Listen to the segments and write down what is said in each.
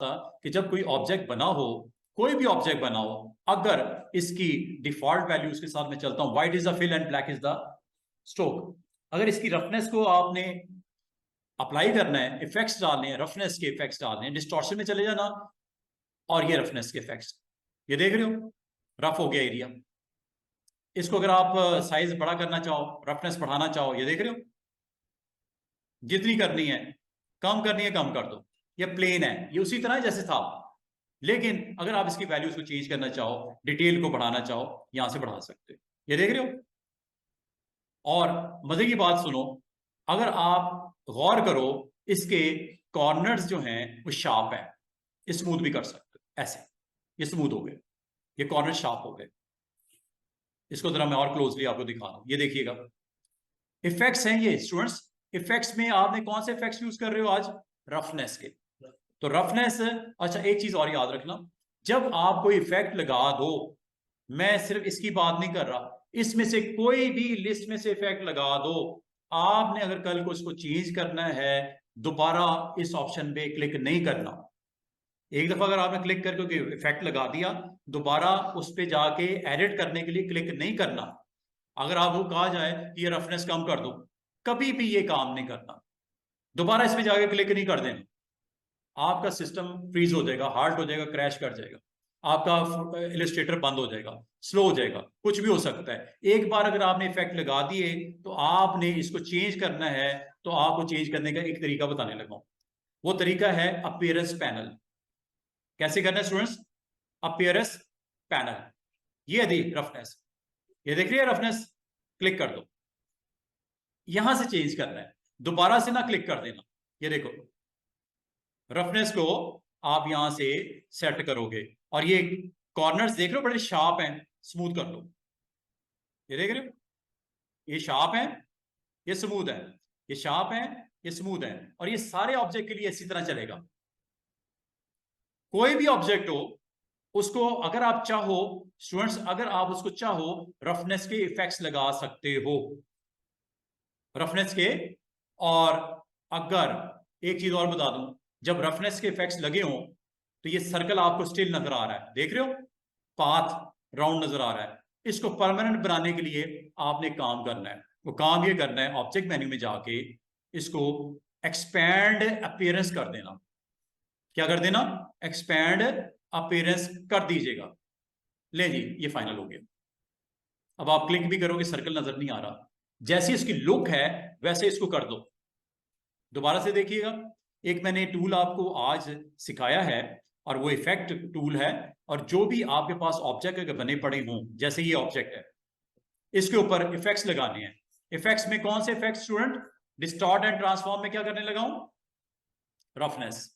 था कि जब कोई ऑब्जेक्ट बना हो, कोई भी ऑब्जेक्ट बना हो, अगर इसकी डिफॉल्ट वैल्यूज के साथ मैं चलता हूं, white is the fill and black is the stroke, अगर इसकी रफनेस को आपने अप्लाई करना है, इफेक्ट्स डालने हैं, रफनेस के इफेक्ट्स डालने हैं, डिस्टॉर्शन में चले जाना, और ये रफनेस के इफेक्ट्स, ये देख रहे हो, रफ हो गया एरिया। इसको अगर आप साइज बड़ा करना चाहो, रफनेस बढ़ाना चाहो, ये देख रहे हो, जितनी करनी है, कम करनी है कम कर दो, ये प्लेन है, ये उसी तरह जैसे था। लेकिन अगर आप इसकी वैल्यूज को चेंज करना चाहो, डिटेल को बढ़ाना चाहो, यहां से बढ़ा सकते हो, ये देख रहे हो। और मजे की बात सुनो, अगर आप गौर करो, इसके कॉर्नर्स जो हैं वो शार्प है, स्मूथ भी कर सकते हो ऐसे, ये स्मूथ हो गए, ये कॉर्नर शार्प हो गए। इसको जरा मैं और क्लोजली आपको दिखा दूं, ये देखिएगा, इफेक्ट्स हैं ये स्टूडेंट्स। इफेक्ट्स में आपने कौन से इफेक्ट्स यूज कर रहे हो आज? रफनेस के। तो रफनेस, अच्छा एक चीज और याद रखना, जब आप कोई इफेक्ट लगा दो, मैं सिर्फ इसकी बात नहीं कर रहा, इसमें से कोई भी लिस्ट में से इफेक्ट लगा दो, आपने अगर कल को इसको चेंज करना है, दोबारा इस ऑप्शन पे क्लिक नहीं करना। एक दफा अगर आपने क्लिक करके इफेक्ट लगा दिया, दोबारा उस पर जाके एडिट करने के लिए क्लिक नहीं करना। अगर आपको कहा जाए कि ये रफनेस कम कर दो, कभी भी ये काम नहीं करना, दोबारा इस पे जाके क्लिक नहीं कर देना, आपका सिस्टम फ्रीज हो जाएगा, हार्ट हो जाएगा, क्रैश कर जाएगा, आपका इलस्ट्रेटर बंद हो जाएगा, स्लो हो जाएगा, कुछ भी हो सकता है। एक बार अगर आपने इफेक्ट लगा दिए, तो आपने इसको चेंज करना है, तो आपको चेंज करने का एक तरीका बताने लगा, वो तरीका है अपीयरेंस पैनल। कैसे करना है स्टूडेंट्स? अपीयरेंस पैनल, ये दी रफनेस, ये देख रही है रफनेस, क्लिक कर दो, यहां से चेंज करना है, दोबारा से ना क्लिक कर देना। ये देखो, रफनेस को आप यहां से सेट करोगे, और ये कॉर्नर्स देख रहे हो बड़े शार्प हैं, स्मूथ कर लो, ये देख रहे हो, ये शार्प है, ये स्मूथ है, ये शार्प है, ये स्मूथ है, और ये सारे ऑब्जेक्ट के लिए इसी तरह चलेगा। कोई भी ऑब्जेक्ट हो, उसको अगर आप चाहो स्टूडेंट्स, अगर आप उसको चाहो, रफनेस के इफेक्ट्स लगा सकते हो, रफनेस के। और अगर एक चीज और बता दूं, जब रफनेस के इफेक्ट्स लगे हों, तो ये सर्कल आपको स्टिल नजर आ रहा है, देख रहे हो, पाथ राउंड नजर आ रहा है। इसको परमानेंट बनाने के लिए आपने काम करना है, वो काम ये करना है, ऑब्जेक्ट मेन्यू में जाके इसको एक्सपैंड अपीयरेंस कर देना। क्या कर देना? एक्सपैंड अपीयरेंस कर दीजिएगा। ले जी, ये फाइनल हो गया। अब आप क्लिक भी करोगे, सर्कल नजर नहीं आ रहा, जैसी इसकी लुक है वैसे इसको कर दो। दोबारा से देखिएगा, एक मैंने टूल आपको आज सिखाया है, और वो इफेक्ट टूल है, और जो भी आपके पास ऑब्जेक्ट अगर बने पड़े हों, जैसे ये ऑब्जेक्ट है, इसके ऊपर इफेक्ट्स लगाने हैं। इफेक्ट्स में कौन से effect student? Distort and transform में क्या करने लगा हूं? रफनेस,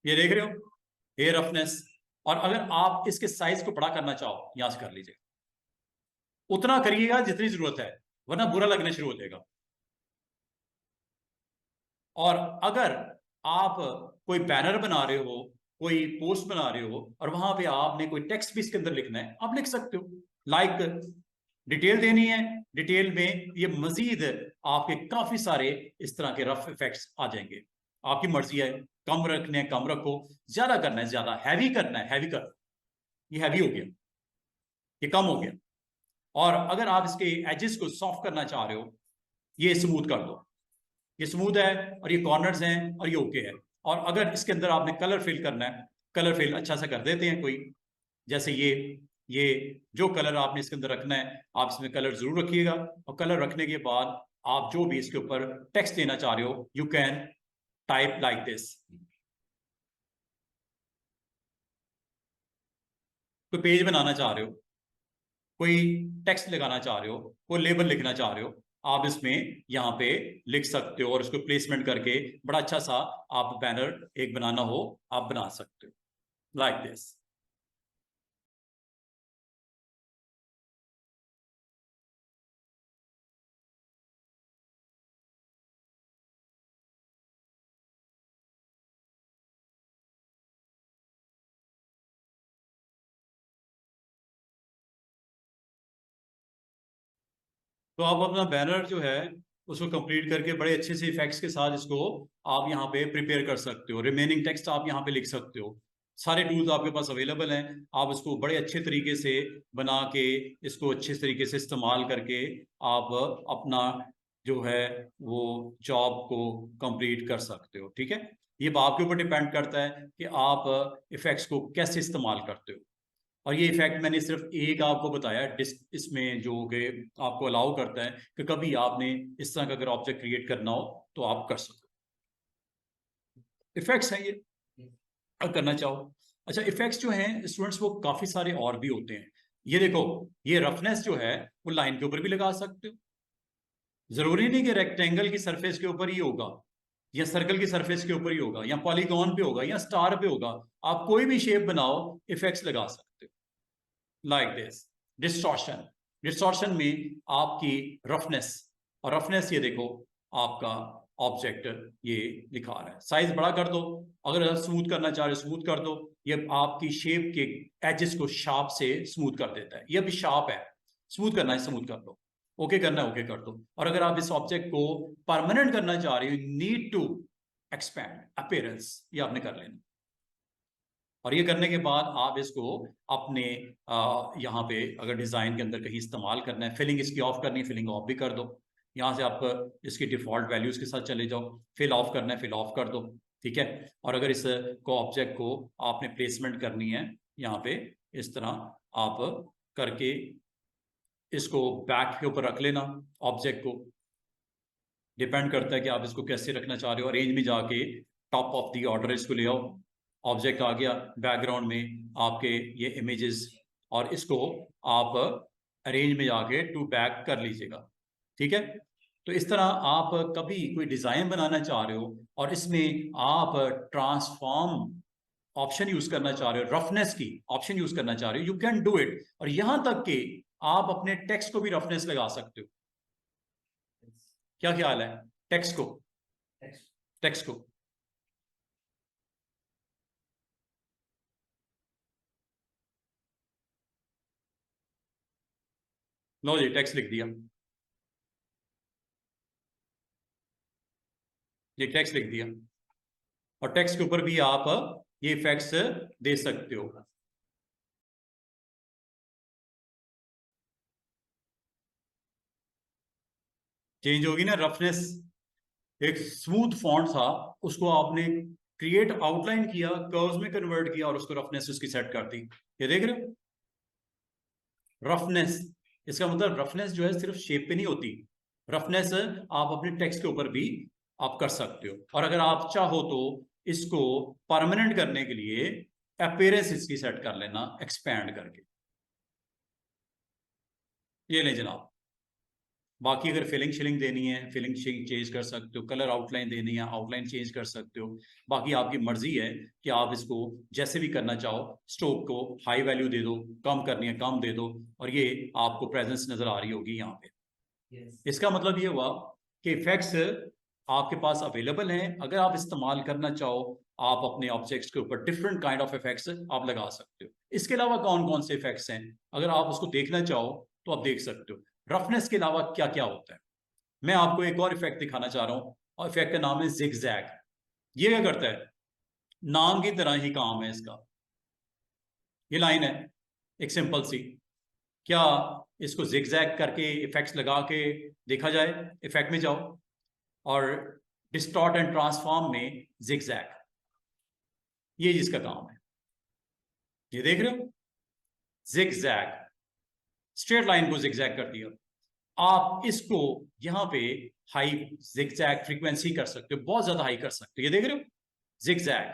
ये देख रहे हो, ये रफनेस। और अगर आप इसके साइज को बड़ा करना चाहो, यहां से कर लीजिए, उतना करिएगा जितनी जरूरत है, वरना बुरा लगना शुरू हो जाएगा। और अगर आप कोई बैनर बना रहे हो, कोई पोस्ट बना रहे हो, और वहां पे आपने कोई टेक्स्ट भी इसके अंदर लिखना है, आप लिख सकते हो, लाइक डिटेल देनी है, डिटेल में ये मजीद आपके काफी सारे इस तरह के रफ इफेक्ट्स आ जाएंगे। आपकी मर्जी है, कम रखने हैं कम रखो, ज्यादा करना है ज्यादा, हैवी करना है हैवी करो, ये हैवी हो गया, ये कम हो गया। और अगर आप इसके एजेस को सॉफ्ट करना चाह रहे हो, ये स्मूथ कर दो, ये स्मूथ है, और ये कॉर्नर्स हैं, और ये ओके है। और अगर इसके अंदर आपने कलर फिल करना है, कलर फिल अच्छा सा कर देते हैं कोई, जैसे ये जो कलर आपने इसके अंदर रखना है, आप इसमें कलर जरूर रखिएगा, और कलर रखने के बाद आप जो भी इसके ऊपर टेक्स्ट देना चाह रहे हो, you can type like this. कोई पेज बनाना चाह रहे हो, कोई टेक्स्ट लगाना चाह रहे हो, कोई लेबल लिखना चाह रहे हो, आप इसमें यहाँ पे लिख सकते हो, और उसको प्लेसमेंट करके बड़ा अच्छा सा आप बैनर एक बनाना हो, आप बना सकते हो लाइक दिस। तो आप अपना बैनर जो है उसको कंप्लीट करके बड़े अच्छे से इफेक्ट्स के साथ इसको आप यहाँ पे प्रिपेयर कर सकते हो। रिमेनिंग टेक्स्ट आप यहाँ पे लिख सकते हो। सारे टूल्स आपके पास अवेलेबल हैं। आप इसको बड़े अच्छे तरीके से बना के इसको अच्छे तरीके से इस्तेमाल करके आप अपना जो है वो जॉब को कंप्लीट कर सकते हो। ठीक है, ये आपके ऊपर डिपेंड करता है कि आप इफेक्ट्स को कैसे इस्तेमाल करते हो। और ये इफेक्ट मैंने सिर्फ एक आपको बताया इसमें जो कि आपको अलाउ करता है कि कभी आपने इस तरह का अगर ऑब्जेक्ट क्रिएट करना हो तो आप कर सको। इफेक्ट्स हैं ये, अगर करना चाहो। अच्छा, इफेक्ट्स जो हैं स्टूडेंट्स वो काफी सारे और भी होते हैं। ये देखो, ये रफनेस जो है वो लाइन के ऊपर भी लगा सकते हो। जरूरी नहीं कि रेक्टेंगल की सरफेस के ऊपर ही होगा या सर्कल की सरफेस के ऊपर ही होगा या पॉलीगॉन पे होगा या स्टार पे होगा। आप कोई भी शेप बनाओ, इफेक्ट्स लगा सकते हो। Like this distortion. डिस्टॉर्शन में आपकी रफनेस, और रफनेस ये देखो आपका ऑब्जेक्ट ये दिखा रहा है। साइज बड़ा कर दो, अगर स्मूथ करना चाह रहे स्मूथ कर दो। ये आपकी शेप के एजेस को शार्प से स्मूथ कर देता है। ये भी शार्प है, स्मूथ करना है स्मूथ कर लो, ओके करना है ओके कर दो। और अगर आप इस ऑब्जेक्ट को परमानेंट करना चाह रहे हो, नीड टू एक्सपैंड अपीयरेंस, ये आपने कर लेना। और ये करने के बाद आप इसको अपने यहाँ पे अगर डिजाइन के अंदर कहीं इस्तेमाल करना है, फिलिंग इसकी ऑफ करनी है, फिलिंग ऑफ भी कर दो। यहाँ से आप इसकी डिफॉल्ट वैल्यूज के साथ चले जाओ, फिल ऑफ करना है फिल ऑफ कर दो। ठीक है, और अगर इस को ऑब्जेक्ट को आपने प्लेसमेंट करनी है यहाँ पे इस तरह आप करके इसको बैक के ऊपर रख लेना। ऑब्जेक्ट को डिपेंड करता है कि आप इसको कैसे रखना चाह रहे हो। अरेंज में जाके टॉप ऑफ दी ऑर्डर इसको ले आओ, ऑब्जेक्ट आ गया बैकग्राउंड में आपके ये इमेजेस, और इसको आप अरेंज में जाके टू बैक कर लीजिएगा। ठीक है, तो इस तरह आप कभी कोई डिजाइन बनाना चाह रहे हो और इसमें आप ट्रांसफॉर्म ऑप्शन यूज करना चाह रहे हो, रफनेस की ऑप्शन यूज करना चाह रहे हो, यू कैन डू इट। और यहां तक कि आप अपने टेक्स्ट को भी रफनेस लगा सकते हो। क्या ख्याल है? टेक्स्ट को, टेक्स्ट को लो जी, टेक्स्ट लिख दिया, ये टेक्स्ट लिख दिया। और टेक्स्ट के ऊपर भी आप ये इफेक्ट्स दे सकते हो। चेंज होगी ना रफनेस। एक स्मूथ फॉन्ट था, उसको आपने क्रिएट आउटलाइन किया, कर्व्स में कन्वर्ट किया और उसको रफनेस उसकी सेट कर दी। ये देख रहे हो रफनेस? इसका मतलब रफनेस जो है सिर्फ शेप पे नहीं होती, रफनेस आप अपने टेक्स्ट के ऊपर भी आप कर सकते हो। और अगर आप चाहो तो इसको परमानेंट करने के लिए अपीयरेंस इसकी सेट कर लेना एक्सपैंड करके। ये ले जनाब। बाकी अगर फिलिंग शिलिंग देनी है, फिलिंग चेंज कर सकते हो, कलर आउटलाइन देनी है आउटलाइन चेंज कर सकते हो। बाकी आपकी मर्जी है कि आप इसको जैसे भी करना चाहो। स्ट्रोक को हाई वैल्यू दे दो, कम करनी है कम दे दो, और ये आपको प्रेजेंस नजर आ रही होगी यहाँ पे। इसका मतलब ये हुआ कि इफेक्ट्स आपके पास अवेलेबल हैं। अगर आप इस्तेमाल करना चाहो, आप अपने ऑब्जेक्ट्स के ऊपर डिफरेंट काइंड ऑफ इफेक्ट्स आप लगा सकते हो। इसके अलावा कौन कौन से इफेक्ट्स हैं, अगर आप उसको देखना चाहो तो आप देख सकते हो। रफनेस के अलावा क्या क्या होता है, मैं आपको एक और इफेक्ट दिखाना चाह रहा हूं, और इफेक्ट का नाम है जिगजैग। ये क्या करता है? नाम की तरह ही काम है इसका। ये लाइन है एक सिंपल सी, क्या इसको जिगजैग करके इफेक्ट्स लगा के देखा जाए? इफेक्ट में जाओ और डिस्टॉर्ट एंड ट्रांसफॉर्म में जिगजैग, ये जिसका काम है। ये देख रहे हो जिगजैग, स्ट्रेट लाइन को जिगजैग कर दिया। आप इसको यहां पे हाई जिगजैग फ्रीक्वेंसी कर सकते हो, बहुत ज्यादा हाई कर सकते हो। ये देख रहे हो जिगजैग,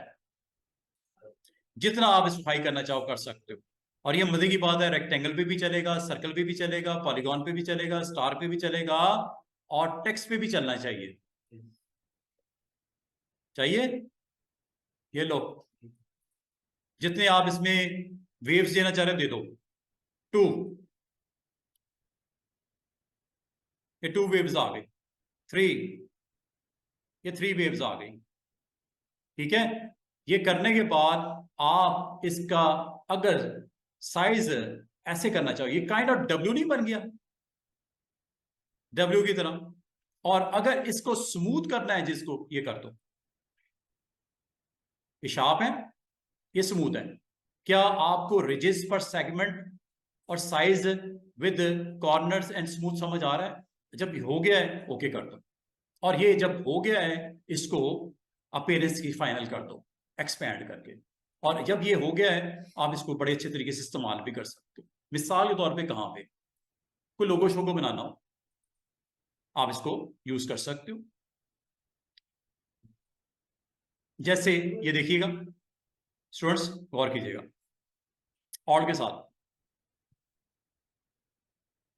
जितना आप इसको हाई करना चाहो कर सकते हो। और ये मजे की बात है, रेक्टेंगल पे भी चलेगा, सर्कल पे भी चलेगा, पॉलीगॉन पे भी चलेगा, स्टार पे भी चलेगा, और टेक्स्ट पे भी चलना चाहिए। चाहिए? ये लो, जितने आप इसमें वेव्स देना चाह रहे हो दे दो। 2, ये 2 वेव्स आ गई। 3, ये 3 वेव्स आ गई। ठीक है, ये करने के बाद आप इसका अगर साइज ऐसे करना चाहो, ये काइंड ऑफ डब्ल्यू नहीं बन गया, डब्ल्यू की तरह। और अगर इसको स्मूथ करना है जिसको, ये कर दो, ये शार्प है, ये स्मूथ है। क्या आपको रिजेस पर सेगमेंट और size with corners and smooth समझ आ रहा है? जब हो गया है ओके कर दो, और ये जब हो गया है इसको अपीयरेंस की फाइनल कर दो एक्सपैंड करके। और जब ये हो गया है आप इसको बड़े अच्छे तरीके से इस्तेमाल भी कर सकते हो। मिसाल के तौर पे कहाँ पे कोई लोगो शोगो बनाना हो, आप इसको यूज कर सकते हो। जैसे ये देखिएगा स्टूडेंट्स, गौर कीजिएगा, ऑल्ट के साथ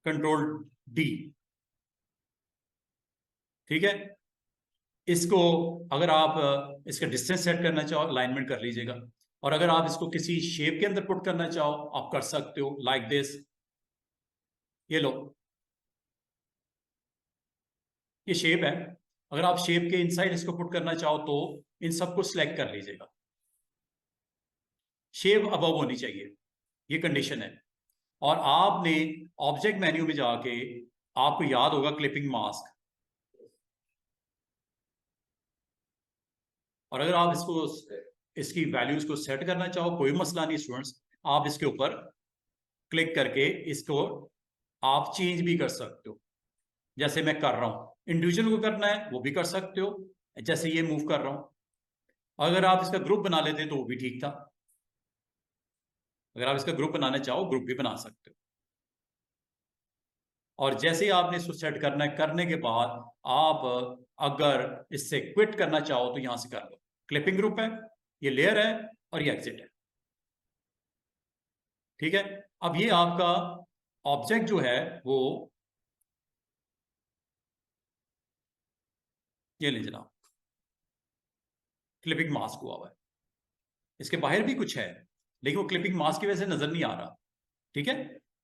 कंट्रोल डी, ठीक है। इसको अगर आप इसका डिस्टेंस सेट करना चाहो अलाइनमेंट कर लीजिएगा, और अगर आप इसको किसी शेप के अंदर पुट करना चाहो आप कर सकते हो, लाइक दिस। ये लो, ये शेप है, अगर आप शेप के इनसाइड इसको पुट करना चाहो तो इन सबको सिलेक्ट कर लीजिएगा। शेप अबव होनी चाहिए, ये कंडीशन है। और आपने ऑब्जेक्ट मेन्यू में जाके, आपको याद होगा क्लिपिंग मास्क, और अगर आप इसको इसकी वैल्यूज को सेट करना चाहो कोई मसला नहीं स्टूडेंट्स, आप इसके ऊपर क्लिक करके इसको आप चेंज भी कर सकते हो। जैसे मैं कर रहा हूं, इंडिविजुअल को करना है वो भी कर सकते हो, जैसे ये मूव कर रहा हूं। अगर आप इसका ग्रुप बना लेते तो वो भी ठीक था, अगर आप इसका ग्रुप बनाना चाहो ग्रुप भी बना सकते हो। और जैसे ही आपने इसको सेट करना है, करने के बाद आप अगर इससे क्विट करना चाहो तो यहां से कर लो। क्लिपिंग ग्रुप है, ये लेयर है और ये एग्जिट है, ठीक है। अब ये आपका ऑब्जेक्ट जो है वो ये ले जनाब, क्लिपिंग मास्क हुआ हुआ है। इसके बाहर भी कुछ है लेकिन वो क्लिपिंग मास्क की वजह से नजर नहीं आ रहा, ठीक है।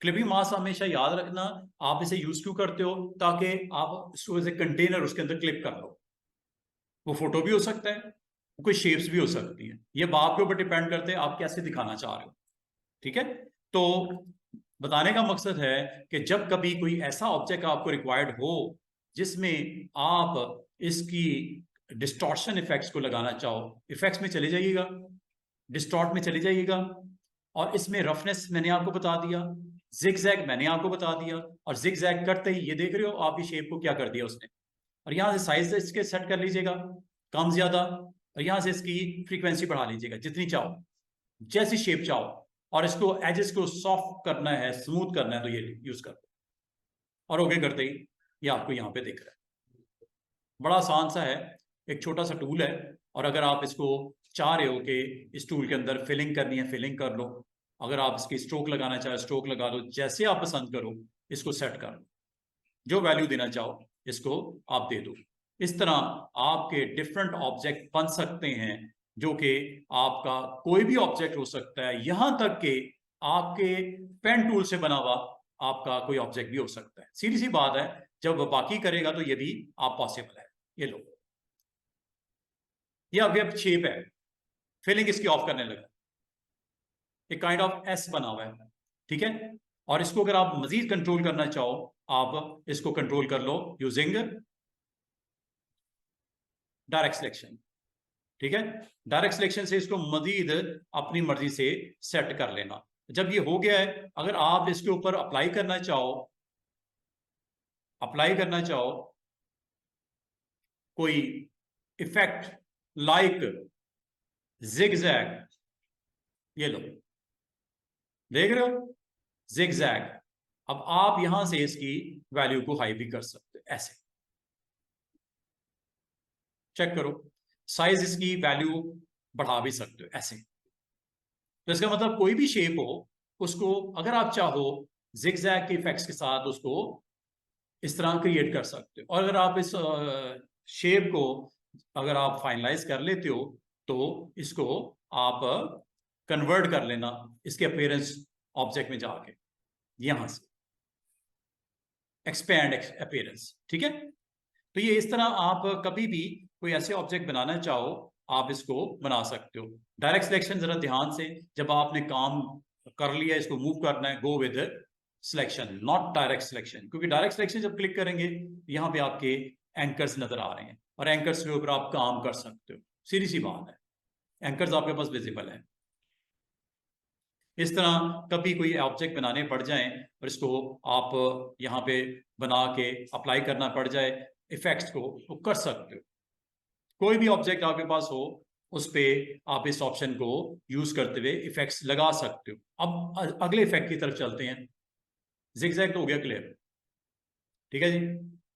क्लिपिंग मास्क हमेशा याद रखना, आप इसे यूज क्यों करते हो, ताकि आप इसको एज ए कंटेनर उसके अंदर क्लिप कर लो। वो फोटो भी हो सकता है, कोई शेप्स भी हो सकती है, ये बाप के ऊपर डिपेंड करते हैं आप कैसे दिखाना चाह रहे हो, ठीक है। तो बताने का मकसद है कि जब कभी कोई ऐसा ऑब्जेक्ट आपको रिक्वायर्ड हो जिसमें आप इसकी डिस्टॉर्शन इफेक्ट्स को लगाना चाहो, इफेक्ट्स में चले जाइएगा, डिस्टॉर्ट में चले जाइएगा, और इसमें रफनेस मैंने आपको बता दिया, जिगजैग मैंने आपको बता दिया, और जिगजैग करते ही ये देख रहे हो आप ये शेप को क्या कर दिया उसने। और यहाँ से साइज इसके सेट कर लीजिएगा कम ज्यादा, और यहाँ से इसकी फ्रीक्वेंसी बढ़ा लीजिएगा जितनी चाहो, जैसी शेप चाहो, और इसको एजेस को सॉफ्ट करना है, स्मूथ करना है तो ये यूज कर दो, और ओके करते ही ये आपको यहाँ पे दिख रहा है। बड़ा आसान सा है, एक छोटा सा टूल है, और अगर आप इसको चाह रहे हो कि इस टूल के अंदर फिलिंग करनी है फिलिंग कर लो, अगर आप इसकी स्ट्रोक लगाना चाहे स्ट्रोक लगा लो, जैसे आप पसंद करो इसको सेट कर लो, जो वैल्यू देना चाहो इसको आप दे दो। इस तरह आपके डिफरेंट ऑब्जेक्ट बन सकते हैं, जो कि आपका कोई भी ऑब्जेक्ट हो सकता है, यहां तक कि आपके पेन टूल से बना हुआ आपका कोई ऑब्जेक्ट भी हो सकता है। सीधी सी बात है, जब वो बाकी करेगा तो ये भी आप पॉसिबल है। ये लो, ये अभी अब शेप है, फिलिंग इसकी ऑफ करने लगा, एक काइंड ऑफ एस बना हुआ है, ठीक है। और इसको अगर आप मजीद कंट्रोल करना चाहो आप इसको कंट्रोल कर लो यूजिंग डायरेक्ट सिलेक्शन, ठीक है। डायरेक्ट सिलेक्शन से इसको मजीद अपनी मर्जी से सेट कर लेना। जब ये हो गया है, अगर आप इसके ऊपर अप्लाई करना चाहो कोई इफेक्ट लाइक जिगजैग, ये लो देख रहे हो जिगजैग, अब आप यहां से इसकी वैल्यू को हाई भी कर सकते हो, ऐसे चेक करो, साइज इसकी वैल्यू बढ़ा भी सकते हो ऐसे। तो इसका मतलब कोई भी शेप हो उसको अगर आप चाहो जिगजैग के इफेक्ट्स के साथ उसको इस तरह क्रिएट कर सकते हो। और अगर आप इस शेप को अगर आप फाइनलाइज कर लेते हो तो इसको आप कन्वर्ट कर लेना इसके अपीयरेंस ऑब्जेक्ट में जाके, यहां से एक्सपैंड अपीयरेंस, ठीक है। तो ये इस तरह आप कभी भी कोई ऐसे ऑब्जेक्ट बनाना चाहो आप इसको बना सकते हो। डायरेक्ट सिलेक्शन जरा ध्यान से, जब आपने काम कर लिया इसको मूव करना है, go with selection not direct selection, क्योंकि डायरेक्ट सिलेक्शन जब क्लिक करेंगे यहाँ पे आपके एंकर्स नजर आ रहे हैं और एंकर्स के ऊपर आप काम कर सकते हो। सीधी सी बात है, एंकर्स आपके पास विजिबल है। इस तरह कभी कोई ऑब्जेक्ट बनाने पड़ जाए और इसको आप यहाँ पे बना के अप्लाई करना पड़ जाए इफेक्ट्स को, तो कर सकते हो। कोई भी ऑब्जेक्ट आपके पास हो उस पे आप इस ऑप्शन को यूज करते हुए इफेक्ट्स लगा सकते हो। अब अगले इफेक्ट की तरफ चलते हैं। जिगजैग हो गया क्लियर, ठीक है जी।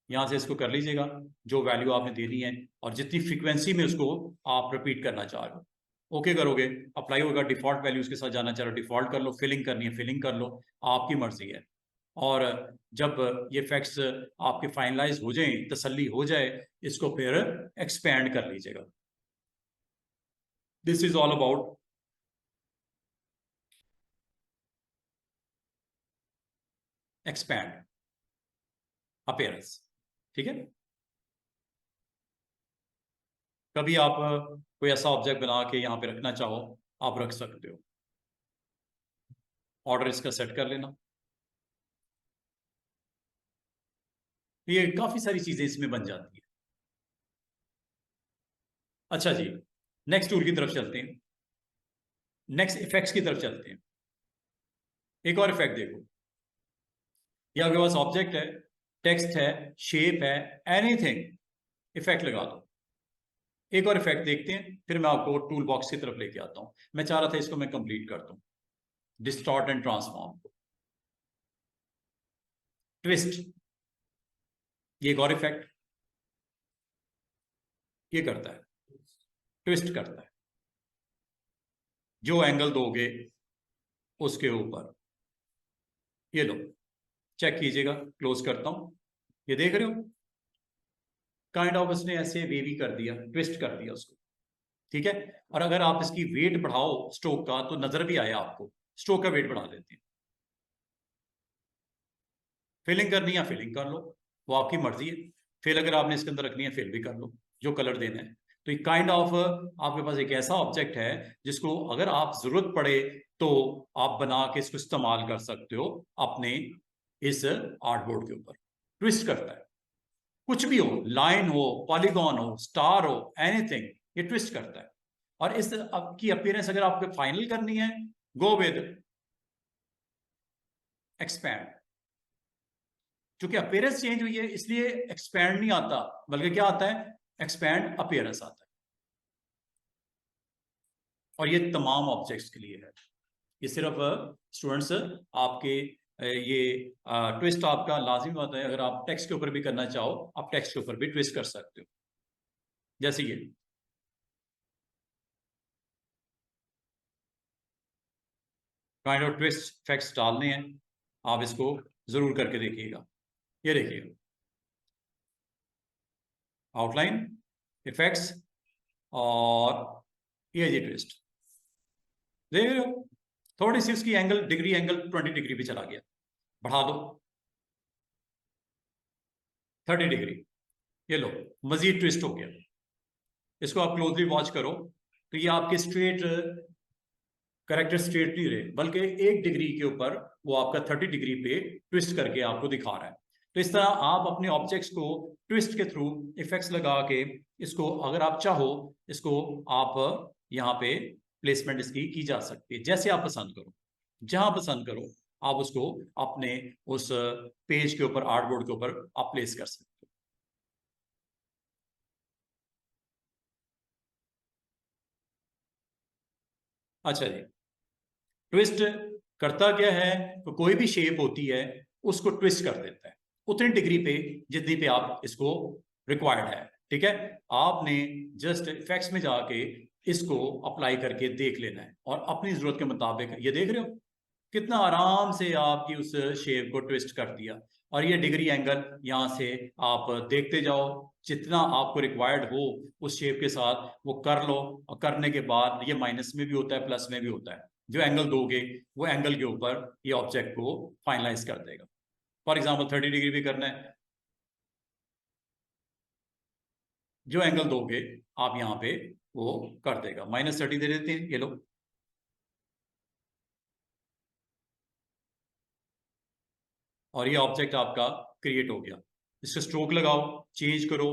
यहां से इसको कर लीजिएगा जो वैल्यू आपने देनी है और जितनी फ्रीक्वेंसी में उसको आप रिपीट करना चाह रहे हो, ओके करोगे, अप्लाई होगा। डिफॉल्ट वैल्यूज के साथ जाना चाह रहे हो, डिफॉल्ट कर लो। फिलिंग करनी है फिलिंग कर लो, आपकी मर्जी है। और जब ये फैक्ट्स आपके फाइनलाइज हो जाए, तसल्ली हो जाए, इसको फिर एक्सपैंड कर लीजिएगा। This is all about expand appearance, ठीक है। कभी आप कोई ऐसा ऑब्जेक्ट बना के यहां पे रखना चाहो, आप रख सकते हो। ऑर्डर इसका सेट कर लेना। ये काफी सारी चीजें इसमें बन जाती है। अच्छा जी, नेक्स्ट टूल की तरफ चलते हैं, नेक्स्ट इफेक्ट्स की तरफ चलते हैं। एक और इफेक्ट देखो, ये आपके पास ऑब्जेक्ट है, टेक्स्ट है, शेप है, एनीथिंग, इफेक्ट लगा दो। एक और इफेक्ट देखते हैं, फिर मैं आपको टूल बॉक्स की तरफ लेके आता हूं। मैं चाह रहा था इसको मैं कंप्लीट कर दूं, डिस्टॉर्ट एंड ट्रांसफॉर्म, ट्विस्ट। ये एक और इफेक्ट, ये करता है, ट्विस्ट करता है। जो एंगल दोगे उसके ऊपर, ये लो, चेक कीजिएगा, क्लोज करता हूं। ये देख रहे हो, काइंड ऑफ उसने ऐसे वेवी कर दिया, ट्विस्ट कर दिया उसको, ठीक है। और अगर आप इसकी वेट बढ़ाओ स्ट्रोक का, तो नजर भी आया आपको, स्ट्रोक का वेट बढ़ा देते हैं। फिलिंग करनी है फिलिंग कर लो, वो आपकी मर्जी है। फिल अगर आपने इसके अंदर रखनी है फिल भी कर लो, जो कलर देना है। तो ये काइंड ऑफ आपके पास एक ऐसा ऑब्जेक्ट है जिसको अगर आप जरूरत पड़े तो आप बना के इसको इस्तेमाल कर सकते हो अपने इस आर्टबोर्ड के ऊपर। ट्विस्ट करता है, कुछ भी हो, लाइन हो, पॉलीगॉन हो, स्टार हो, एनीथिंग, ये ट्विस्ट करता है। और इस की अपीयरेंस अगर आपको फाइनल करनी है, गो विद एक्सपैंड। क्योंकि अपीयरेंस चेंज हुई है इसलिए एक्सपैंड नहीं आता, बल्कि क्या आता है, एक्सपैंड अपीयरेंस आता है। और ये तमाम ऑब्जेक्ट्स के लिए है, ये सिर्फ स्टूडेंट्स आपके ये ट्विस्ट आपका लाजिम होता है। अगर आप टेक्स्ट के ऊपर भी करना चाहो, आप टेक्स्ट के ऊपर भी ट्विस्ट कर सकते हो, जैसे ये। काइंड ऑफ ट्विस्ट फैक्ट्स डालने हैं, आप इसको जरूर करके देखिएगा। ये देखिए, आउटलाइन, इफेक्ट्स, और ये जी ट्विस्ट, देख रहे हो। थोड़ी सी उसकी एंगल, डिग्री एंगल 20 डिग्री पे चला गया, बढ़ा दो 30 डिग्री, ये लो, मजीद ट्विस्ट हो गया। इसको आप क्लोजली वॉच करो तो ये आपके स्ट्रेट करेक्टर स्ट्रेट नहीं रहे, बल्कि 1 डिग्री के ऊपर वो आपका 30 डिग्री पे ट्विस्ट करके आपको दिखा रहा है। तो इस तरह आप अपने ऑब्जेक्ट्स को ट्विस्ट के थ्रू इफेक्ट्स लगा के, इसको अगर आप चाहो, इसको आप यहाँ पे प्लेसमेंट इसकी की जा सकती है, जैसे आप पसंद करो, जहां पसंद करो आप उसको अपने उस पेज के ऊपर, आर्टबोर्ड के ऊपर आप प्लेस कर सकते हो। अच्छा जी, ट्विस्ट करता क्या है, तो कोई भी शेप होती है उसको ट्विस्ट कर देता है उतनी डिग्री पे जितनी पे आप इसको रिक्वायर्ड है, ठीक है। आपने जस्ट इफेक्ट्स में जाके इसको अप्लाई करके देख लेना है और अपनी जरूरत के मुताबिक, ये देख रहे हो कितना आराम से आपकी उस शेप को ट्विस्ट कर दिया। और ये डिग्री एंगल यहाँ से आप देखते जाओ, जितना आपको रिक्वायर्ड हो उस शेप के साथ वो कर लो। और करने के बाद ये माइनस में भी होता है, प्लस में भी होता है। जो एंगल दोगे वो एंगल के ऊपर ये ऑब्जेक्ट को फाइनलाइज कर देगा। फॉर एग्जाम्पल 30 डिग्री भी करना है, जो एंगल दोगे आप यहाँ पे वो कर देगा। -30 दे देते हैं, ये लो, और ये ऑब्जेक्ट आपका क्रिएट हो गया। इसका स्ट्रोक लगाओ, चेंज करो,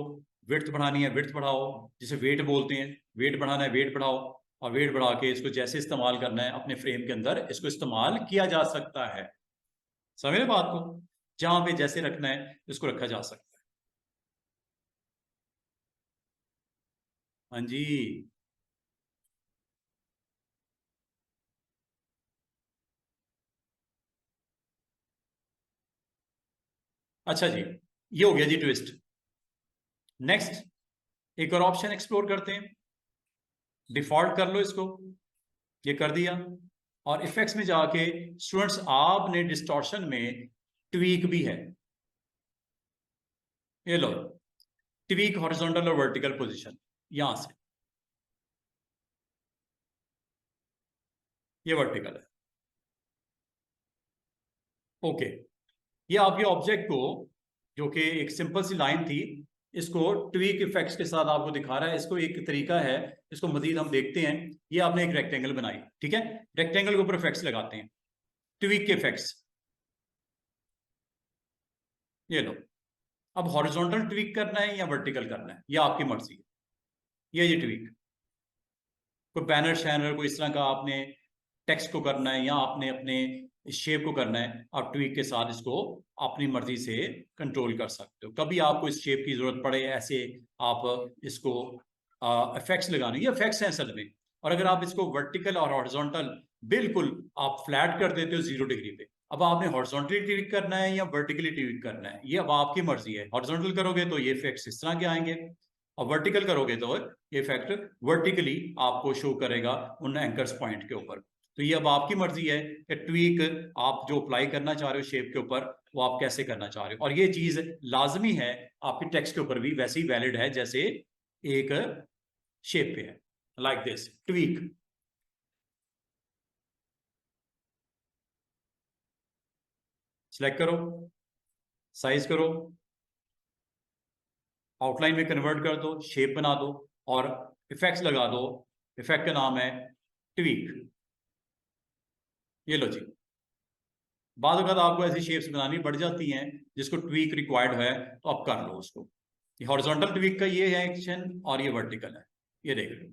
विड्थ बढ़ानी है विड्थ बढ़ाओ, जिसे वेट बोलते हैं, वेट बढ़ाना है वेट बढ़ाओ, और वेट बढ़ा के इसको जैसे इस्तेमाल करना है अपने फ्रेम के अंदर इसको इस्तेमाल किया जा सकता है। समझ रहे बात को? जहां पे जैसे रखना है इसको रखा जा सकता है। हाँ जी। अच्छा जी, ये हो गया जी ट्विस्ट। नेक्स्ट एक और ऑप्शन एक्सप्लोर करते हैं। डिफॉल्ट कर लो इसको, ये कर दिया, और इफेक्ट्स में जाके स्टूडेंट्स आपने डिस्टॉर्शन में ट्वीक भी है, ये लो, ट्वीक हॉरिजॉन्टल और वर्टिकल पोजीशन, यहां से ये वर्टिकल है। ओके, ये आपके ऑब्जेक्ट को, जो कि एक सिंपल सी लाइन थी, इसको ट्वीक इफेक्ट्स के साथ आपको दिखा रहा है। इसको एक तरीका है, इसको मजीद हम देखते हैं। ये आपने एक रेक्टेंगल बनाई, ठीक है, रेक्टेंगल के ऊपर इफेक्ट्स लगाते हैं, ट्वीक के इफेक्ट्स, ये लो। अब हॉरिजॉन्टल ट्वीक करना है या वर्टिकल करना है, ये आपकी मर्जी है। ये ट्वीक, कोई बैनर शैनर कोई इस तरह का आपने टेक्स्ट को करना है या आपने अपने शेप को करना है, आप ट्वीक के साथ इसको अपनी मर्जी से कंट्रोल कर सकते हो। कभी आपको इस शेप की जरूरत पड़े ऐसे आप इसको इफेक्ट्स लगाने, ये इफेक्ट्स हैं असल में। और अगर आप इसको वर्टिकल और हॉरिजॉन्टल बिल्कुल आप फ्लैट कर देते हो 0 डिग्री पे, अब आपने हॉरिजॉन्टली ट्वीक करना है या वर्टिकली ट्वीक करना है, ये अब आपकी मर्जी है। हॉरिजॉन्टल करोगे तो ये इफेक्ट्स इस तरह के आएंगे, और वर्टिकल करोगे तो ये इफेक्ट वर्टिकली आपको शो करेगा उन एंकर्स पॉइंट के ऊपर। तो ये अब आपकी मर्जी है कि ट्वीक आप जो अप्लाई करना चाह रहे हो शेप के ऊपर, वो आप कैसे करना चाह रहे हो। और ये चीज लाजमी है आपके टेक्स्ट के ऊपर भी वैसे ही वैलिड है जैसे एक शेप पे है, लाइक दिस ट्वीक। सिलेक्ट करो, साइज करो, आउटलाइन में कन्वर्ट कर दो, शेप बना दो, और इफेक्ट्स लगा दो। इफेक्ट का नाम है ट्वीक। ये लो जी, बाद वक्त आपको ऐसी शेप्स बनानी पड़ जाती हैं जिसको ट्वीक रिक्वायर्ड है, तो आप कर लो उसको। ये हॉरिजॉन्टल ट्वीक का ये है एक्शन, और ये वर्टिकल है, ये देख लो,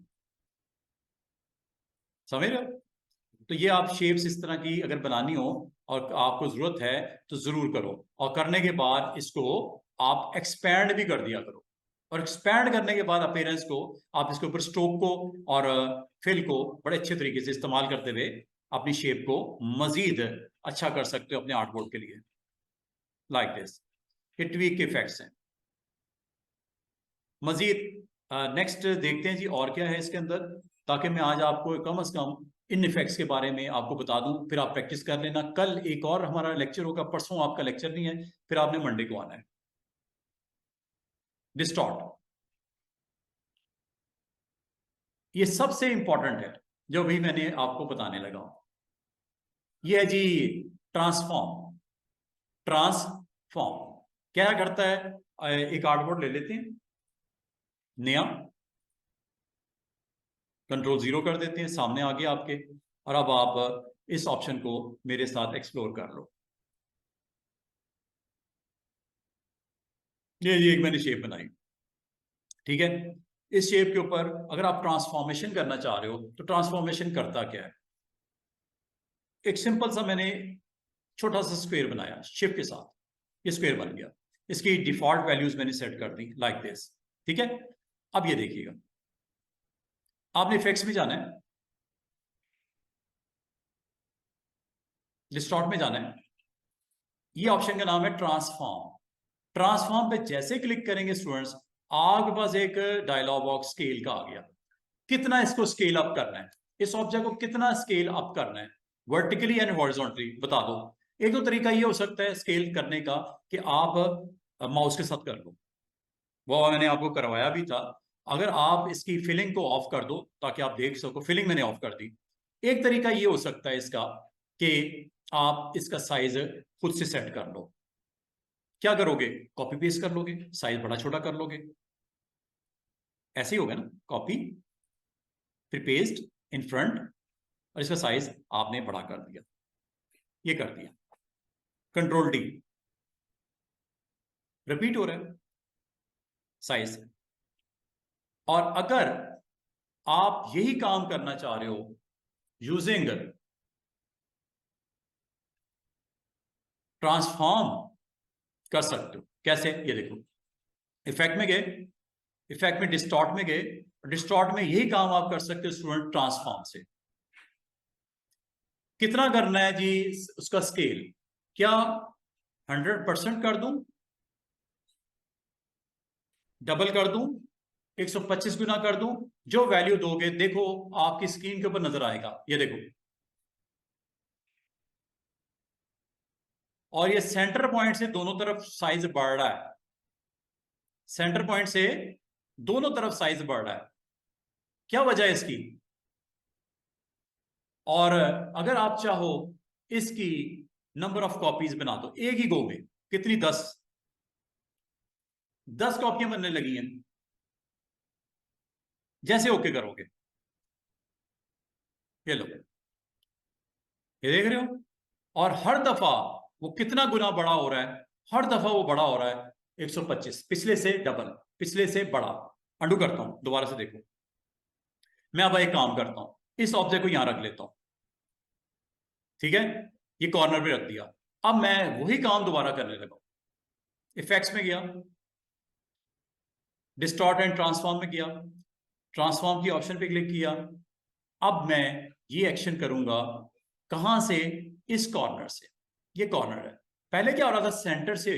समझ रहे हो? तो ये आप शेप्स इस तरह की अगर बनानी हो और आपको जरूरत है तो जरूर करो, और करने के बाद इसको आप एक्सपैंड भी कर दिया करो। और एक्सपैंड करने के बाद अपीयरेंस को आप इसके ऊपर स्ट्रोक को और फिल को बड़े अच्छे तरीके से इस्तेमाल करते हुए अपनी शेप को मजीद अच्छा कर सकते हो अपने आर्टबोर्ड के लिए, लाइक दिस। ये ट्वीक के इफेक्ट्स हैं। मजीद नेक्स्ट देखते हैं जी और क्या है इसके अंदर, ताकि मैं आज आपको कम से कम इन इफेक्ट्स के बारे में आपको बता दूं, फिर आप प्रैक्टिस कर लेना। कल एक और हमारा लेक्चर होगा, परसों आपका लेक्चर नहीं है, फिर आपने मंडे को आना है। डिस्टॉर्ट, ये सबसे इंपॉर्टेंट है जो भी मैंने आपको बताने लगा। ये है जी ट्रांसफॉर्म। ट्रांसफॉर्म क्या करता है, एक आर्टबोर्ड ले लेते हैं नया, कंट्रोल 0 कर देते हैं, सामने आ गया आपके। और अब आप इस ऑप्शन को मेरे साथ एक्सप्लोर कर लो। ये एक मैंने शेप बनाई, ठीक है। इस शेप के ऊपर अगर आप ट्रांसफॉर्मेशन करना चाह रहे हो तो ट्रांसफॉर्मेशन करता क्या है, एक सिंपल सा मैंने छोटा सा स्क्वायर बनाया शेप के साथ, ये स्क्वायर बन गया। इसकी डिफॉल्ट वैल्यूज मैंने सेट कर दी लाइक दिस, ठीक है। अब ये देखिएगा, आपने इफेक्ट्स में जाना है, डिस्टॉर्ट में जाना है, ये ऑप्शन का नाम है ट्रांसफॉर्म। ट्रांसफॉर्म पे जैसे क्लिक करेंगे स्टूडेंट्स, आपके पास एक डायलॉग बॉक्स स्केल का आ गया। कितना इसको स्केल अप करना है, इस ऑब्जेक्ट को कितना स्केल अप करना है, वर्टिकली एंड हॉरिजॉन्टली बता दो। एक तो तरीका ये हो सकता है स्केल करने का कि आप माउस के साथ कर लो, वो मैंने आपको करवाया भी था। अगर आप इसकी फिलिंग को ऑफ कर दो ताकि आप देख सको, फिलिंग मैंने ऑफ कर दी। एक तरीका ये हो सकता है इसका कि आप इसका साइज खुद से सेट कर लो। क्या करोगे, कॉपी पेस्ट कर लोगे, साइज बड़ा छोटा कर लोगे, ऐसे ही होगा ना, कॉपी फिर पेस्ट इन फ्रंट, और इसका साइज आपने बड़ा कर दिया, ये कर दिया, कंट्रोल D। रिपीट हो रहा है साइज। और अगर आप यही काम करना चाह रहे हो यूजिंग ट्रांसफॉर्म, कर सकते हो। कैसे? ये देखो, इफेक्ट में गए, इफेक्ट में डिस्टॉर्ट में गए, डिस्टॉर्ट में यही काम आप कर सकते हो स्टूडेंट ट्रांसफॉर्म से। कितना करना है जी उसका स्केल? क्या 100% कर दूं, डबल कर दूं, 125 गुना कर दूं? जो वैल्यू दोगे देखो आपकी स्क्रीन के ऊपर नजर आएगा, ये देखो। और ये सेंटर पॉइंट से दोनों तरफ साइज बढ़ रहा है, सेंटर पॉइंट से दोनों तरफ साइज बढ़ रहा है। क्या वजह है इसकी? और अगर आप चाहो इसकी नंबर ऑफ कॉपीज बना दो एक ही गो में। कितनी? 10 कॉपियां बनने लगी हैं। जैसे ओके करोगे, ये लो, ये देख रहे हो? और हर दफा वो कितना गुना बड़ा हो रहा है, हर दफा वो बड़ा हो रहा है 125, पिछले से डबल, पिछले से बड़ा। अंडू करता हूं, दोबारा से देखो। मैं अब एक काम करता हूं, इस ऑब्जेक्ट को यहां रख लेता हूं, ठीक है? ये कॉर्नर पे रख दिया। अब मैं वही काम दोबारा करने लगा, इफेक्ट्स में गया, डिस्टॉर्ट एंड ट्रांसफॉर्म में गया, ट्रांसफॉर्म की ऑप्शन पे क्लिक किया। अब मैं ये एक्शन करूंगा कहां से? इस कॉर्नर से। ये कॉर्नर है, पहले क्या हो रहा था, सेंटर से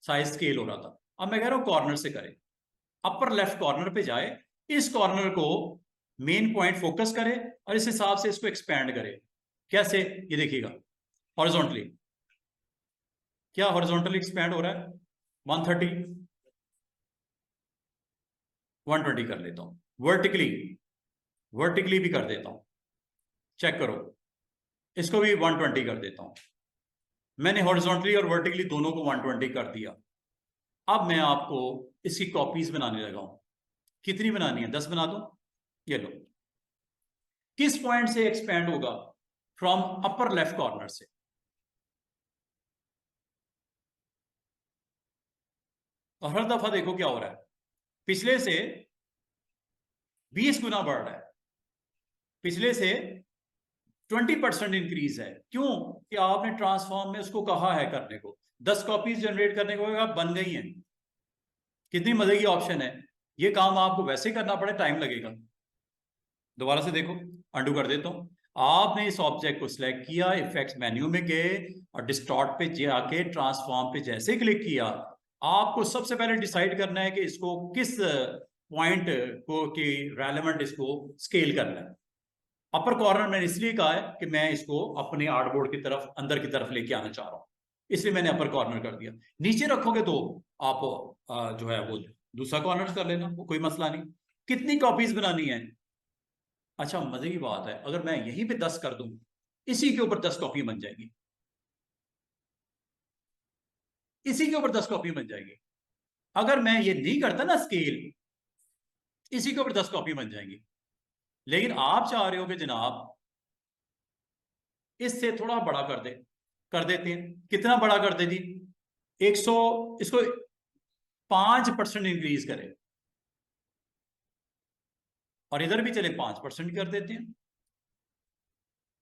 साइज स्केल हो रहा था। अब मैं कह रहा हूं कॉर्नर से करे, अपर लेफ्ट कॉर्नर पे जाए, इस कॉर्नर को मेन पॉइंट फोकस करे और इस हिसाब से इसको एक्सपैंड करे। कैसे? ये देखिएगा, हॉरिजॉन्टली। क्या हॉरिजॉन्टली एक्सपैंड हो रहा है? 130, 120 कर लेता हूं। वर्टिकली, वर्टिकली भी कर देता हूं, चेक करो, इसको भी 120 कर देता हूं। मैंने हॉरिजॉन्टली और वर्टिकली दोनों को 120 कर दिया। अब मैं आपको इसकी कॉपीज बनाने लगा हूं। कितनी बनानी है? 10 बना दो। ये लो, किस पॉइंट से एक्सपैंड होगा? फ्रॉम अपर लेफ्ट कॉर्नर से। और हर दफा देखो क्या हो रहा है, पिछले से 20 गुना बढ़ रहा है, पिछले से 20% इंक्रीज है। क्यों? कि आपने ट्रांसफॉर्म में उसको कहा है करने को। 10 कॉपीज जनरेट करने को बन गई हैं। कितनी मजे की ऑप्शन है। ये काम आपको वैसे ही करना पड़े, टाइम लगेगा। दोबारा से देखो, अंडू कर देता हूं। आपने इस ऑब्जेक्ट को सिलेक्ट किया, इफेक्ट्स मेन्यू में गए और डिस्टॉर्ट पे जाके ट्रांसफॉर्म पे जैसे क्लिक किया, आपको सबसे पहले डिसाइड करना है कि इसको किस पॉइंट को की रेलेवेंट इसको स्केल करना है। अपर कॉर्नर मैंने इसलिए कहा है कि मैं इसको अपने आर्टबोर्ड की तरफ, अंदर की तरफ लेके आना चाह रहा हूं, इसलिए मैंने अपर कॉर्नर कर दिया। नीचे रखोगे तो आप जो है वो दूसरा कॉर्नर कर लेना, वो कोई मसला नहीं। कितनी कॉपीज बनानी है? अच्छा, मजे की बात है, अगर मैं यहीं पे 10 कर दूं, इसी के ऊपर 10 कॉपी बन जाएगी, इसी के ऊपर 10 कॉपी बन जाएगी। अगर मैं ये नहीं करता ना स्केल, इसी के ऊपर 10 कॉपी बन जाएंगी। लेकिन आप चाह रहे हो कि जनाब इससे थोड़ा बड़ा कर दे, कर देते हैं। कितना बड़ा कर दे जी? 100, इसको 5% इंक्रीज करें, और इधर भी चले 5% कर देते हैं,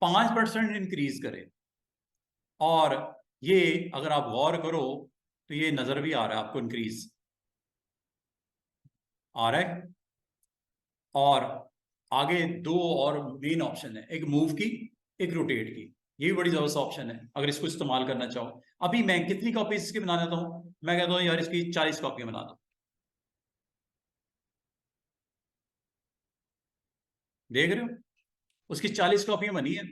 5% इंक्रीज करें। और ये अगर आप गौर करो तो ये नजर भी आ रहा है आपको, इंक्रीज आ रहा है। और आगे दो और मेन ऑप्शन है, एक मूव की, एक रोटेट की। ये भी बड़ी जबरदस्त ऑप्शन है अगर इसको इस्तेमाल करना चाहो। अभी मैं कितनी कॉपीज इसकी बना देता हूं? मैं कहता हूं यार इसकी 40 कॉपी बना दो। देख रहे हो, उसकी 40 कॉपियां बनी है।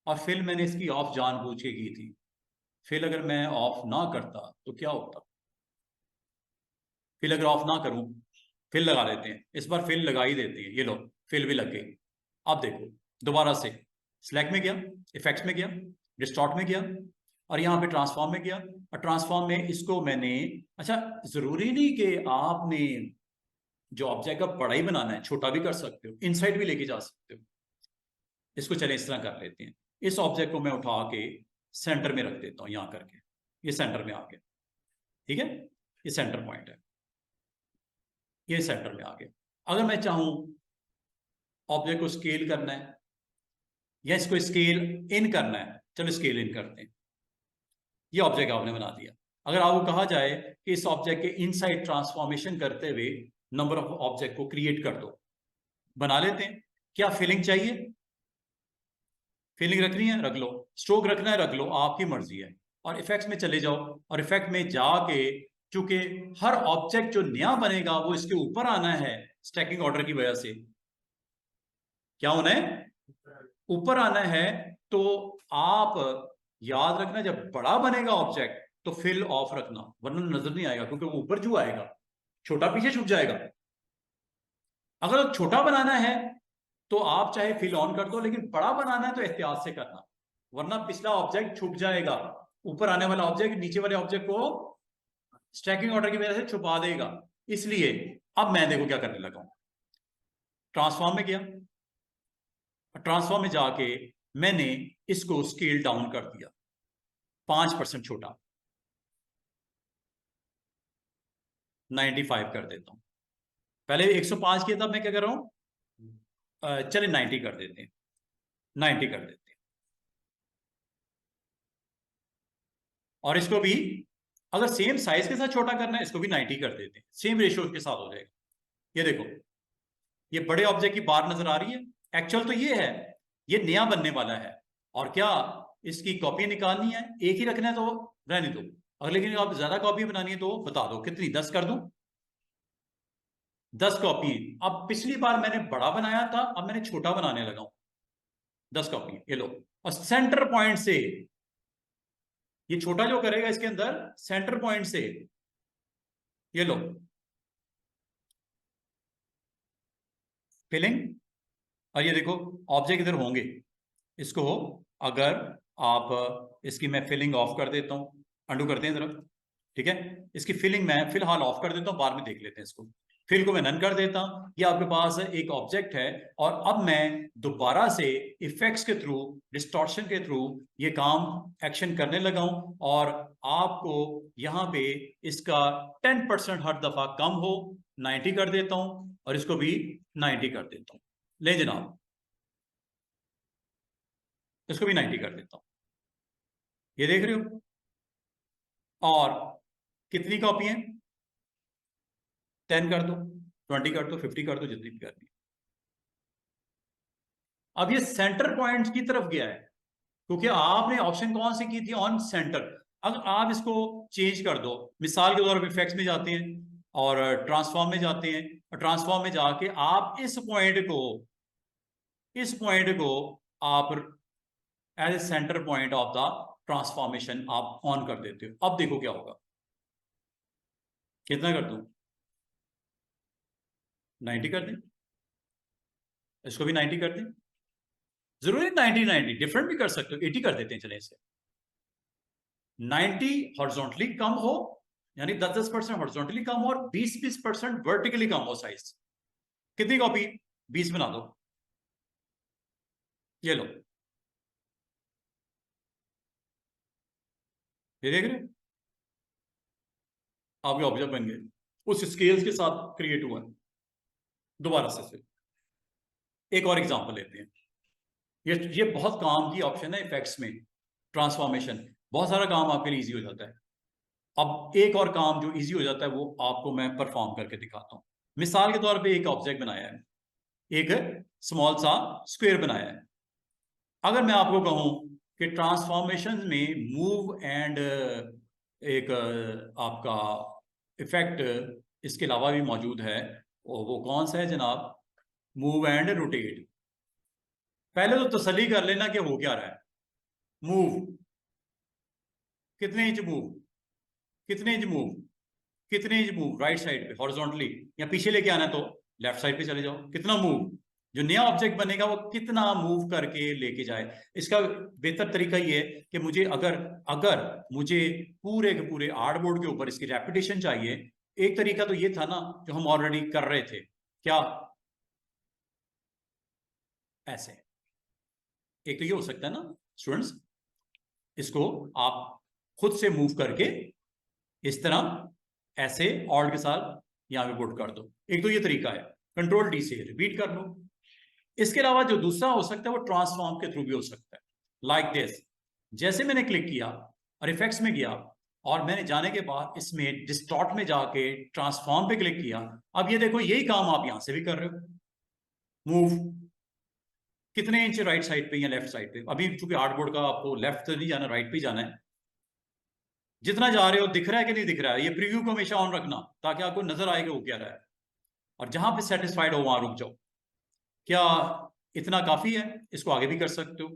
और फिर मैंने इसकी ऑफ जानबूझ के की थी। फिर अगर मैं ऑफ ना करता तो क्या होता? फिर अगर ऑफ ना करूं, फिल लगा देते हैं, इस बार फिल लगा ही देते हैं। ये लो, फिल भी लग गई। अब देखो, दोबारा से सिलेक्ट में गया, इफेक्ट्स में गया, डिस्टॉर्ट में गया, और यहाँ पे ट्रांसफॉर्म में गया। और ट्रांसफॉर्म में इसको मैंने, अच्छा जरूरी नहीं कि आपने जो ऑब्जेक्ट का बड़ा ही बनाना है, छोटा भी कर सकते हो, इनसाइड भी लेके जा सकते हो। इसको चले इस तरह कर लेते हैं। इस ऑब्जेक्ट को मैं उठा के सेंटर में रख देता हूँ, यहाँ करके। ये सेंटर में आ गया, ठीक है, ये सेंटर पॉइंट है, ये सेंटर में आ गया। अगर मैं चाहूं ऑब्जेक्ट को स्केल करना है या इसको स्केल इन करना है, चलो स्केल इन करते हैं। ये ऑब्जेक्ट आपने बना दिया। अगर आपको कहा जाए कि इस ऑब्जेक्ट के इनसाइड ट्रांसफॉर्मेशन करते हुए नंबर ऑफ ऑब्जेक्ट को क्रिएट कर दो, बना लेते हैं। क्या फिलिंग चाहिए? फिलिंग रखनी है, रख लो। स्ट्रोक रखना है, रख लो, आपकी मर्जी है। और इफेक्ट्स में चले जाओ, और इफेक्ट में जाके चूंकि हर ऑब्जेक्ट जो नया बनेगा वो इसके ऊपर आना है स्टैकिंग ऑर्डर की वजह से, क्या होना है? ऊपर आना है। तो आप याद रखना, जब बड़ा बनेगा ऑब्जेक्ट तो फिल ऑफ रखना, वरना नजर नहीं आएगा, क्योंकि वो ऊपर जो आएगा, छोटा पीछे छुप जाएगा। अगर छोटा बनाना है तो आप चाहे फिल ऑन कर दो, लेकिन बड़ा बनाना है तो एहतियात से करना, वरना पिछला ऑब्जेक्ट छुप जाएगा। ऊपर आने वाला ऑब्जेक्ट नीचे वाले ऑब्जेक्ट को स्टैकिंग ऑर्डर की वजह से छुपा देगा। इसलिए अब मैं देखो क्या करने लगा हूं, ट्रांसफॉर्म में गया, ट्रांसफॉर्म में जाके मैंने इसको स्केल डाउन कर दिया 5% छोटा, 95 कर देता हूं। पहले 105 किया था, मैं क्या कर रहा हूं, चले 90 कर देते हैं, 90 कर देते हैं। और इसको भी अगर सेम साइज के साथ छोटा करना है, इसको भी 90 कर देते हैं, सेम रेशियो के साथ हो जाएगा। ये देखो, ये बड़े ऑब्जेक्ट की बार नजर आ रही है। एक्चुअल तो ये है, ये नया बनने वाला है, और क्या इसकी कॉपी निकालनी है, एक ही रखना है तो रहने दो। अगर लेकिन आप ज्यादा कॉपी बनानी है तो बता दो कितनी, 10 कर दूं? 10 कॉपी। अब पिछली बार मैंने बड़ा बनाया था, अब मैंने छोटा बनाने लगा हूं। 10 कॉपी, ये लो। और सेंटर पॉइंट से, ये छोटा जो करेगा इसके अंदर सेंटर पॉइंट से, ये लो फिलिंग। और ये देखो ऑब्जेक्ट इधर होंगे, इसको अगर आप इसकी मैं फिलिंग ऑफ कर देता हूं, अंडू करते हैं जरा, ठीक है, इसकी फिलिंग मैं फिलहाल ऑफ कर देता हूं, बाद में देख लेते हैं इसको। फिल को मैं नन कर देता हूं। ये आपके पास एक ऑब्जेक्ट है, और अब मैं दोबारा से इफेक्ट्स के थ्रू, डिस्टॉर्शन के थ्रू ये काम एक्शन करने लगा हूं, और आपको यहां पे इसका 10% हर दफा कम हो 90 कर देता हूं, और इसको भी 90 कर देता हूं। ले जनाब, इसको भी 90 कर देता हूं। ये देख रहे हो? और कितनी कॉपी है? 10 कर दो, 20 कर दो, 50 कर दो, जितनी भी करनी है। अब ये सेंटर पॉइंट की तरफ गया है, क्योंकि आपने ऑप्शन कौन सी की थी? On centre. अगर आप इसको चेंज कर दो, मिसाल के तौर पर इफेक्ट्स में जाते हैं और ट्रांसफॉर्म में जाते हैं, और ट्रांसफॉर्म में जाके आप इस पॉइंट को आप as a centre point of the transformation आप ऑन कर देते हो। अब देखो क्या होगा, कितना कर दूं? 90 कर दें, इसको भी 90 कर दें। जरूरी 90 डिफरेंट भी कर सकते हो, 80 कर देते हैं, चले इसे। 90 हॉरिजॉन्टली कम हो, यानी 10% हॉरिजॉन्टली कम हो, और 20% वर्टिकली कम हो साइज। कितनी कॉपी? 20 बना दो, ये लो। ये देख रहे हो? आपके ऑब्जेक्ट बन गए, उस स्केल्स के साथ क्रिएट हुआ। दोबारा से एक और एग्जांपल लेते हैं। ये बहुत काम की ऑप्शन है इफेक्ट्स में, ट्रांसफॉर्मेशन। बहुत सारा काम आपके लिए इजी हो जाता है। अब एक और काम जो इजी हो जाता है वो आपको मैं परफॉर्म करके दिखाता हूं। मिसाल के तौर पे एक ऑब्जेक्ट बनाया है, एक स्मॉल सा स्क्वायर बनाया है। अगर मैं आपको कहूं कि ट्रांसफॉर्मेशन में मूव एंड एक आपका इफेक्ट इसके अलावा भी मौजूद है, वो कौन सा है जनाब? Move and rotate. पहले तो तसल्ली कर लेना कि हो क्या रहा है। मूव, कितने इंच मूव, कितने इंच मूव, कितने इंच मूव राइट साइड पे हॉरिजॉन्टली, या पीछे लेके आना है तो लेफ्ट साइड पे चले जाओ। कितना मूव, जो नया ऑब्जेक्ट बनेगा वो कितना मूव करके लेके जाए। इसका बेहतर तरीका ये है कि मुझे अगर अगर मुझे पूरे के पूरे आर्टबोर्ड के ऊपर इसकी रेपिटेशन चाहिए, एक तरीका तो ये था ना जो हम ऑलरेडी कर रहे थे, क्या? ऐसे एक तो ये हो सकता है ना स्टूडेंट्स, इसको आप खुद से मूव करके इस तरह ऐसे ऑल्ट के साथ यहां पे पुट कर दो। एक तो ये तरीका है, कंट्रोल डी से रिपीट कर लो। इसके अलावा जो दूसरा हो सकता है वो ट्रांसफॉर्म के थ्रू भी हो सकता है, लाइक दिस। जैसे मैंने क्लिक किया और इफेक्ट्स में गया और मैंने जाने के बाद इसमें डिस्टॉर्ट में जाके ट्रांसफॉर्म पे क्लिक किया, अब ये देखो यही काम आप यहां से भी कर रहे हो। मूव कितने इंच राइट साइड पे या लेफ्ट साइड पे, अभी चूंकि हार्डबोर्ड का आपको लेफ्ट तो नहीं जाना, राइट पे जाना है। जितना जा रहे हो दिख रहा है कि नहीं दिख रहा है, ये प्रीव्यू को हमेशा ऑन रखना ताकि आपको नजर आए कि वो क्या रहा है। और जहां पे सेटिस्फाइड हो वहां रुक जाओ। क्या इतना काफी है? इसको आगे भी कर सकते हो,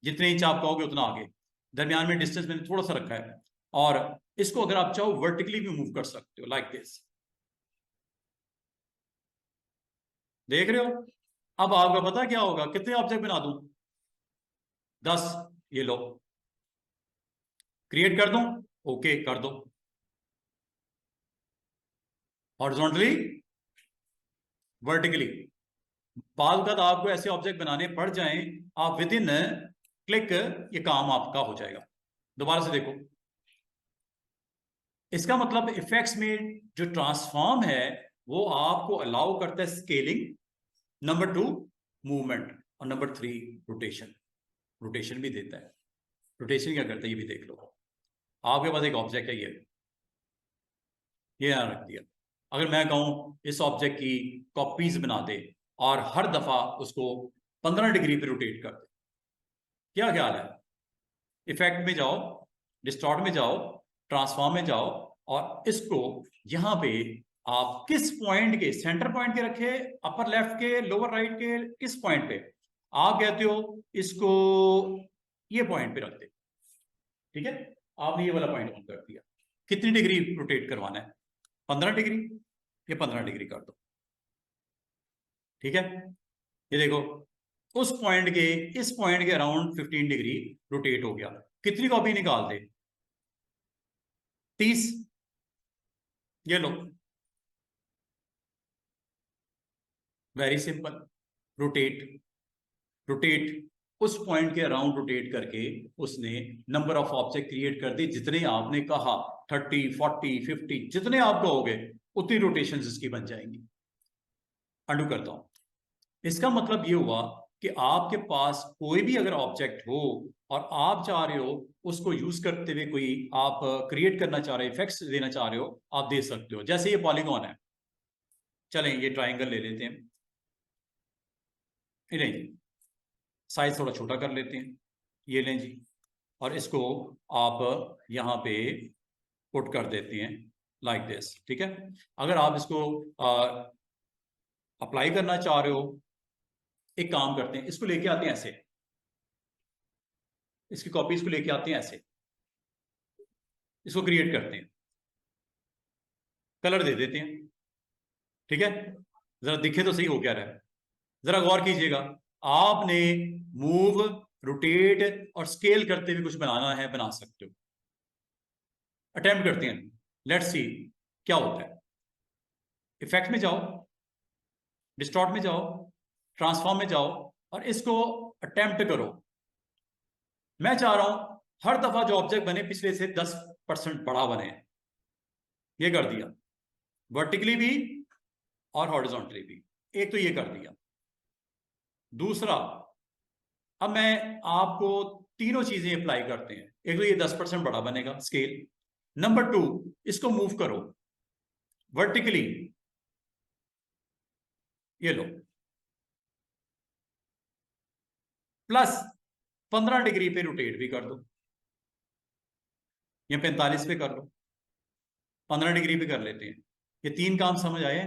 जितने इंच आप कहोगे उतना आगे। दरमियान में डिस्टेंस मैंने थोड़ा सा रखा है। और इसको अगर आप चाहो वर्टिकली भी मूव कर सकते हो, लाइक दिस। देख रहे हो? अब आपका पता क्या होगा, कितने ऑब्जेक्ट बना दूं? 10। ये लो, क्रिएट कर दूं, ओके कर दो। Horizontally, vertically. बाद का आपको ऐसे ऑब्जेक्ट बनाने पड़ जाएं, आप विद इन क्लिक ये काम आपका हो जाएगा। दोबारा से देखो, इसका मतलब इफेक्ट्स में जो ट्रांसफॉर्म है वो आपको अलाउ करता है स्केलिंग, नंबर 2 मूवमेंट, और नंबर 3 रोटेशन। रोटेशन भी देता है। रोटेशन क्या करता है ये भी देख लो। आपके पास एक ऑब्जेक्ट है, ये यहां रख दिया। अगर मैं कहूं इस ऑब्जेक्ट की कॉपीज बना दे और हर दफा उसको 15 डिग्री पे रोटेट कर दे, क्या ख्याल है? इफेक्ट में जाओ, डिस्टॉर्ट में जाओ, ट्रांसफॉर्म में जाओ, और इसको यहां पे आप किस पॉइंट के, सेंटर पॉइंट के रखे, अपर लेफ्ट के, लोअर राइट के, किस पॉइंट पे आप कहते हो इसको ये पॉइंट पे रख दे। ठीक है, आपने ये वाला पॉइंट ऑन कर दिया। कितनी डिग्री रोटेट करवाना है? 15 डिग्री। ये 15 डिग्री कर दो। ठीक है, ये देखो उस पॉइंट के इस पॉइंट के अराउंड 15 डिग्री रोटेट हो गया। कितनी कॉपी निकाल दे? 30। ये लो, वेरी सिंपल। रोटेट, रोटेट, उस पॉइंट के अराउंड रोटेट करके उसने नंबर ऑफ ऑब्जेक्ट क्रिएट कर दी जितने आपने कहा। 30, 40, 50, जितने आप कहोगे उतनी रोटेशन इसकी बन जाएंगी। अंडू करता हूं। इसका मतलब ये हुआ कि आपके पास कोई भी अगर ऑब्जेक्ट हो और आप चाह रहे हो उसको यूज करते हुए कोई आप क्रिएट करना चाह रहे हो, इफेक्ट्स देना चाह रहे हो, आप दे सकते हो। जैसे ये पॉलीगॉन है, चलें ये ट्राइंगल ले लेते हैं। नहीं, साइज थोड़ा छोटा कर लेते हैं। ये लें जी, और इसको आप यहां पे पुट कर देते हैं लाइक दिस। ठीक है, अगर आप इसको अप्लाई करना चाह रहे हो, एक काम करते हैं, इसको लेके आते हैं ऐसे, इसकी कॉपी इसको लेके आते हैं ऐसे, इसको क्रिएट करते हैं, कलर दे देते हैं। ठीक है, जरा दिखे तो सही हो क्या रहा है। जरा गौर कीजिएगा, आपने मूव, रोटेट और स्केल करते हुए कुछ बनाना है, बना सकते हो। अटेम्प्ट करते हैं, लेट्स सी क्या होता है। इफेक्ट में जाओ, डिस्टॉर्ट में जाओ, ट्रांसफॉर्म में जाओ, और इसको अटेम्प्ट करो। मैं चाह रहा हूं हर दफा जो ऑब्जेक्ट बने पिछले से 10% बड़ा बने। ये कर दिया, वर्टिकली भी और हॉरिजॉन्टली भी। एक तो ये कर दिया। दूसरा, अब मैं आपको तीनों चीजें अप्लाई करते हैं। एक तो ये 10% बड़ा बनेगा, स्केल। नंबर 2, इसको मूव करो वर्टिकली, ये लो, प्लस 15 डिग्री पे रोटेट भी कर दो, या 45 पे कर लो, 15 डिग्री पे कर लेते हैं। ये 3 काम समझ आए?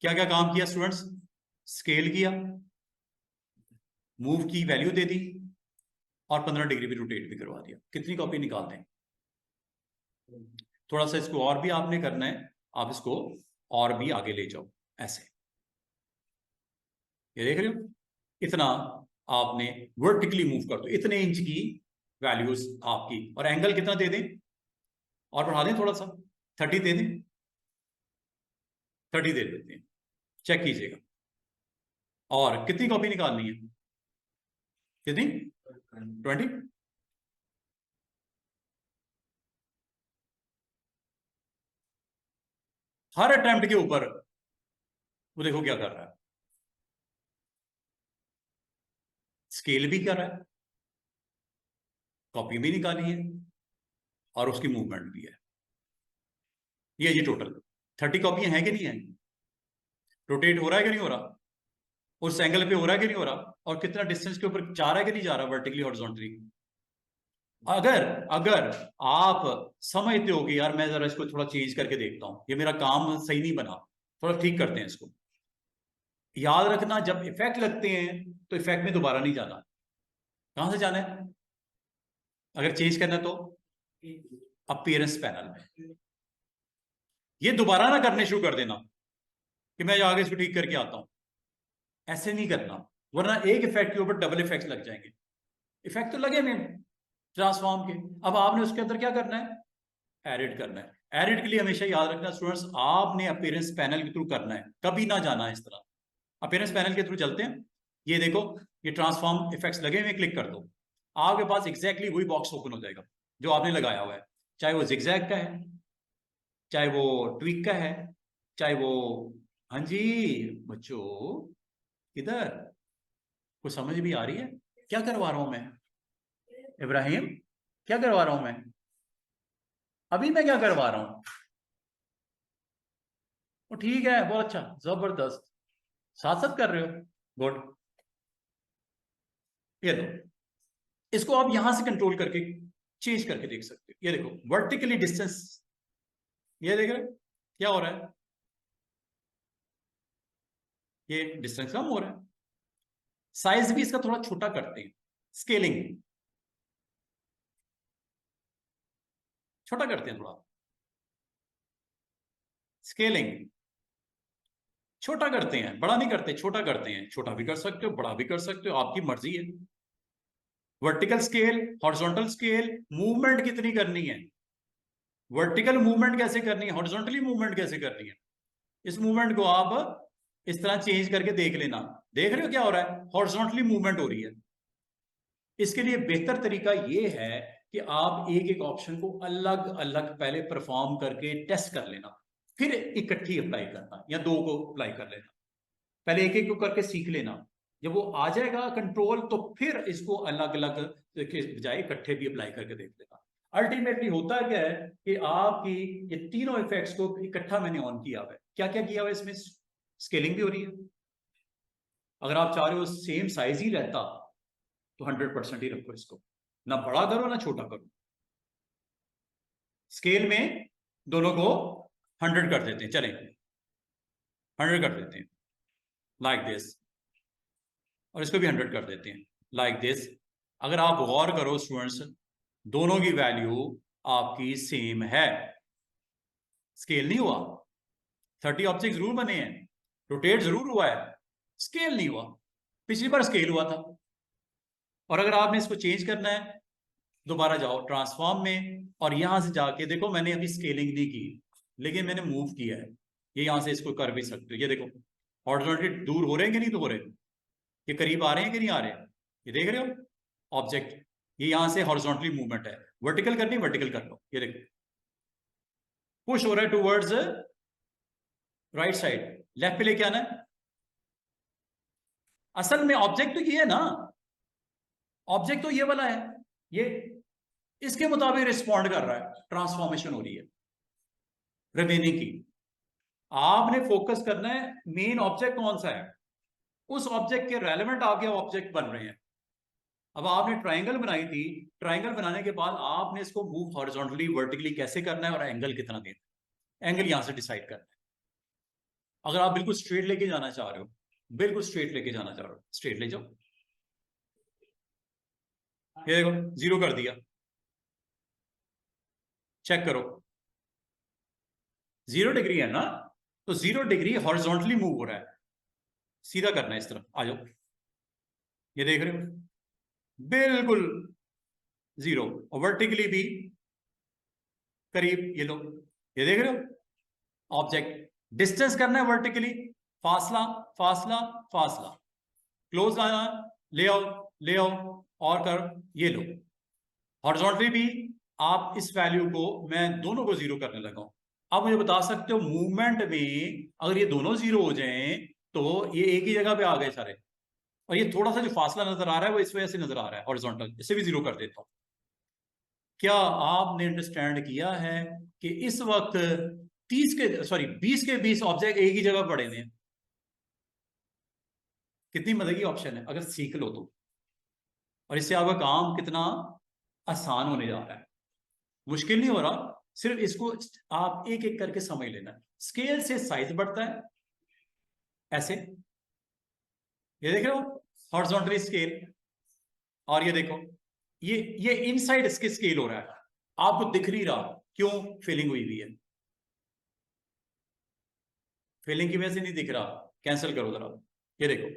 क्या क्या काम किया स्टूडेंट्स? स्केल किया, मूव की वैल्यू दे दी, और 15 डिग्री पे रोटेट भी करवा दिया। कितनी कॉपी निकालते हैं? थोड़ा सा इसको और भी आपने करना है, आप इसको और भी आगे ले जाओ ऐसे। ये देख रहे हो, इतना आपने वर्टिकली मूव कर दो, इतने इंच की वैल्यूज आपकी। और एंगल कितना दे दें? और बढ़ा दें थोड़ा सा, 30 दे दें, 30 दे देते हैं। चेक कीजिएगा। और कितनी कॉपी निकालनी है? कितनी? 20। हर अटेम्प्ट के ऊपर वो देखो क्या कर रहा है, स्केल भी कर रहा है, कॉपी भी निकाली है और उसकी मूवमेंट भी है। ये जी टोटल 30 कॉपियां हैं कि नहीं है, रोटेट हो रहा है कि नहीं हो रहा, उस एंगल पे हो रहा है कि नहीं हो रहा, और कितना डिस्टेंस के ऊपर जा रहा है कि नहीं जा रहा, वर्टिकली हॉरिजॉन्टली। अगर अगर आप समझते हो कि यार मैं जरा इसको थोड़ा चेंज करके देखता हूं, ये मेरा काम सही नहीं बना, थोड़ा ठीक करते हैं इसको, याद रखना जब इफेक्ट लगते हैं तो इफेक्ट में दोबारा नहीं जाना। कहां से जाना है अगर चेंज करना तो अपीयरेंस पैनल में। ये दोबारा ना करने शुरू कर देना कि मैं आगे इसको ठीक करके आता हूं, ऐसे नहीं करना, वरना एक इफेक्ट के ऊपर डबल इफेक्ट लग जाएंगे। इफेक्ट तो लगे नहीं ट्रांसफॉर्म के, अब आपने उसके अंदर क्या करना है, एडिट करना है। एडिट के लिए हमेशा याद रखना स्टूडेंट्स, आपने अपीयरेंस पैनल के थ्रू करना है, कभी ना जाना है इस तरह। अपीयरेंस पैनल के थ्रू चलते हैं, ये देखो ये ट्रांसफॉर्म इफेक्ट्स लगे हुए, क्लिक कर दो, आपके पास एग्जैक्टली वही बॉक्स ओपन हो जाएगा जो आपने लगाया हुआ है, चाहे वो जिगजैग का है, चाहे वो ट्वीक का है, चाहे वो, हाँ जी बच्चों इधर कुछ समझ भी आ रही है क्या करवा रहा हूं मैं, इब्राहिम क्या करवा रहा हूं मैं अभी, मैं क्या करवा रहा हूं, वो ठीक है बहुत अच्छा जबरदस्त, साथ साथ कर रहे हो, गुड। ये दो, इसको आप यहां से कंट्रोल करके चेंज करके देख सकते हो। ये देखो वर्टिकली डिस्टेंस, ये देख रहे हो क्या हो रहा है, ये डिस्टेंस कम हो रहा है। साइज भी इसका थोड़ा छोटा करते हैं, स्केलिंग छोटा करते हैं, थोड़ा स्केलिंग छोटा करते हैं, बड़ा नहीं करते, छोटा करते हैं, छोटा भी कर सकते हो बड़ा भी कर सकते हो, आपकी मर्जी है। Vertical scale, horizontal scale, movement कितनी करनी है, वर्टिकल मूवमेंट कैसे करनी है, हॉरिजॉन्टली मूवमेंट कैसे करनी है, इस मूवमेंट को आप इस तरह चेंज करके देख लेना। देख रहे हो क्या हो रहा है, हॉरिजॉन्टली मूवमेंट हो रही है। इसके लिए बेहतर तरीका यह है कि आप एक एक ऑप्शन को अलग अलग पहले परफॉर्म करके टेस्ट कर लेना, फिर इकट्ठी अप्लाई करना या दो को अप्लाई कर लेना, पहले एक एक को करके सीख लेना। जब वो आ जाएगा कंट्रोल तो फिर इसको अलग अलग के बजाय इकट्ठे भी अप्लाई करके देख लेना। अल्टीमेटली होता क्या है कि आपकी ये तीनों इफेक्ट्स को इकट्ठा मैंने ऑन किया हुआ है। क्या क्या किया हुआ है इसमें, स्केलिंग भी हो रही है, अगर आप चाह रहे हो सेम साइज ही रहता तो 100% ही रखो इसको, ना बड़ा करो ना छोटा करो। स्केल में दोनों को 100 कर देते हैं, चलें 100 कर देते हैं लाइक दिस, और इसको भी 100 कर देते हैं लाइक दिस। अगर आप गौर करो स्टूडेंट्स, दोनों की वैल्यू आपकी सेम है, स्केल नहीं हुआ, 30 ऑब्जेक्ट जरूर बने हैं, रोटेट जरूर हुआ है, स्केल नहीं हुआ। पिछली बार स्केल हुआ था। और अगर आपने इसको चेंज करना है, दोबारा जाओ ट्रांसफॉर्म में, और यहां से जाके देखो मैंने अभी स्केलिंग नहीं की लेकिन मैंने मूव किया है, ये यहां से इसको कर भी सकते हो। ये देखो हॉरिजॉन्टली दूर हो रहे हैं कि नहीं तो हो रहे, ये करीब आ रहे हैं कि नहीं आ रहे, ये देख रहे हो ऑब्जेक्ट, ये यहां से हॉरिजॉन्टली मूवमेंट है, वर्टिकल करनी वर्टिकल कर लो, ये देखो पुश हो रहा है टूवर्ड्स राइट साइड, लेफ्ट पे लेके आना है। असल में ऑब्जेक्ट तो ये है ना, ऑब्जेक्ट तो ये वाला है, ये इसके मुताबिक रिस्पॉन्ड कर रहा है, ट्रांसफॉर्मेशन हो रही है रिमेनिंग की। आपने फोकस करना है मेन ऑब्जेक्ट कौन सा है, उस ऑब्जेक्ट के रेलेवेंट आगे ऑब्जेक्ट बन रहे हैं। अब आपने ट्रायंगल बनाई थी, ट्रायंगल बनाने के बाद आपने इसको मूव हॉरिजॉन्टली वर्टिकली कैसे करना है और एंगल कितना देना है, एंगल यहां से डिसाइड करना है। अगर आप बिल्कुल स्ट्रेट लेके जाना चाह रहे हो, बिल्कुल स्ट्रेट लेके जाना चाह रहे हो, स्ट्रेट ले जाओ, ये देखो 0 कर दिया, चेक करो 0 डिग्री है ना, तो 0 डिग्री हॉरिजॉन्टली मूव हो रहा है, सीधा करना है इस तरफ आ जाओ, ये देख रहे हो बिल्कुल 0, और वर्टिकली भी करीब, ये लो ये देख रहे हो ऑब्जेक्ट, डिस्टेंस करना है वर्टिकली, फासला फासला फासला, क्लोज आना, ले आओ ले आओ और कर, ये लो हॉरिजॉन्टली भी आप इस वैल्यू को, मैं दोनों को 0 करने लगा हूं, आप मुझे बता सकते हो मूवमेंट में अगर ये दोनों जीरो हो जाएं तो ये एक ही जगह पे आ गए सारे, और ये थोड़ा सा जो फासला नजर आ रहा है वो इस वजह से नजर आ रहा है हॉरिजॉन्टल, इसे भी जीरो कर देता हूं। क्या आपने अंडरस्टैंड किया है कि इस वक्त 20 के 20 ऑब्जेक्ट एक ही जगह पड़े हुए हैं? कितनी मजे की ऑप्शन है अगर सीख लो तो, और इससे आपका काम कितना आसान होने जा रहा है। मुश्किल नहीं हो रहा, सिर्फ इसको आप एक एक करके समझ लेना। स्केल से साइज बढ़ता है ऐसे, ये देख रहे हो हॉरिजॉन्टली स्केल, और ये देखो ये इनसाइड इसके स्केल हो रहा है, आपको दिख नहीं रहा, क्यों? फिलिंग हुई हुई है, फिलिंग की वजह से नहीं दिख रहा। कैंसिल करो जरा, ये देखो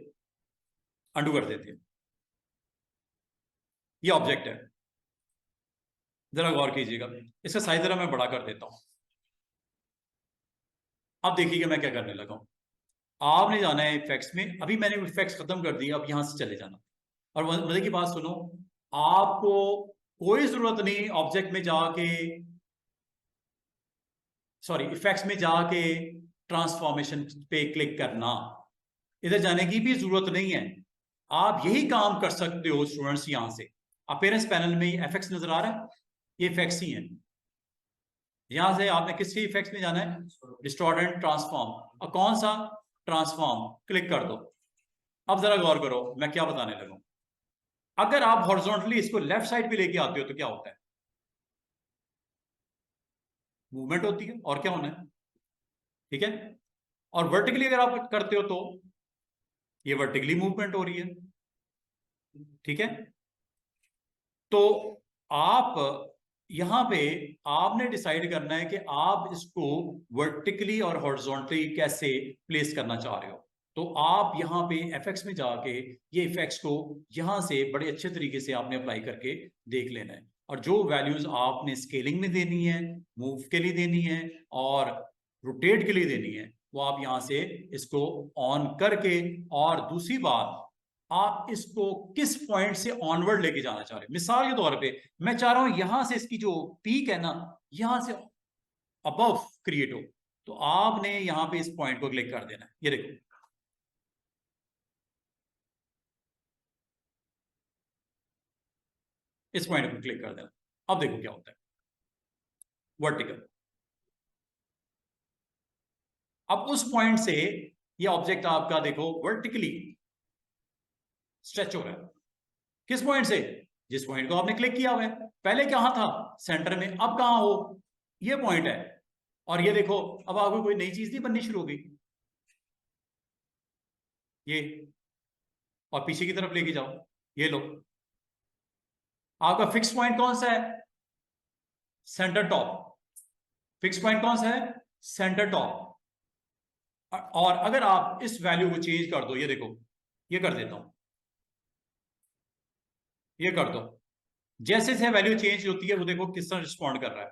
अंडू कर देते हैं, ये ऑब्जेक्ट है, जरा गौर कीजिएगा। इसका साइज जरा मैं बड़ा कर देता हूं। अब देखिएगा मैं क्या करने लगा हूं। आपने जाना है इफेक्ट्स में, अभी मैंने इफेक्ट्स खत्म कर दिया, अब यहां से चले जाना। और मजे की बात सुनो, आपको कोई जरूरत नहीं ऑब्जेक्ट में जाके, सॉरी इफेक्ट्स में जाके ट्रांसफॉर्मेशन पे क्लिक करना, इधर जाने की भी जरूरत नहीं है। आप यही काम कर सकते हो स्टूडेंट्स। यहां से अपीयरेंस पैनल में एफेक्ट्स नजर आ रहा है, ये इफेक्ट्स ही हैं। यहां से आपने किसके इफेक्ट्स में जाना है? Distort and transform. और कौन सा? ट्रांसफॉर्म, क्लिक कर दो। अब जरा गौर करो मैं क्या बताने लगा। अगर आप हॉरिजॉन्टली इसको लेफ्ट साइड पे लेके आते हो तो क्या होता है? मूवमेंट होती है, और क्या होना है? ठीक है। और वर्टिकली अगर आप करते हो तो ये वर्टिकली मूवमेंट हो रही है, ठीक है। तो आप यहां पे आपने डिसाइड करना है कि आप इसको वर्टिकली और हॉरिजॉन्टली कैसे प्लेस करना चाह रहे हो। तो आप यहां पे एफएक्स में जाके ये इफेक्ट्स को यहां से बड़े अच्छे तरीके से आपने अप्लाई करके देख लेना है। और जो वैल्यूज आपने स्केलिंग में देनी है, मूव के लिए देनी है, और रोटेट के लिए देनी है, वो आप यहां से इसको ऑन करके, और दूसरी बात आप इसको किस पॉइंट से ऑनवर्ड लेके जाना चाह रहे हैं। मिसाल के तौर पे मैं चाह रहा हूं यहां से इसकी जो पीक है ना, यहां से अबव क्रिएट हो, तो आपने यहां पे इस पॉइंट को क्लिक कर देना है। ये देखो इस पॉइंट को क्लिक कर देना। अब देखो क्या होता है, वर्टिकल। अब उस पॉइंट से ये ऑब्जेक्ट आपका देखो वर्टिकली स्ट्रेच हो रहा है। किस पॉइंट से? जिस पॉइंट को आपने क्लिक किया हुआ है। पहले कहां था? सेंटर में। अब कहां हो? ये पॉइंट है। और ये देखो अब आपको कोई नई चीज नहीं बननी शुरू हो गई, ये, और पीछे की तरफ लेके जाओ, ये लो। आपका फिक्स पॉइंट कौन सा है? Centre top. फिक्स पॉइंट कौन सा है? Centre top. और अगर आप इस वैल्यू को चेंज कर दो, ये देखो, ये कर देता हूं, ये कर दो। जैसे जैसे वैल्यू चेंज होती है वो देखो किस तरह रिस्पॉन्ड कर रहा है।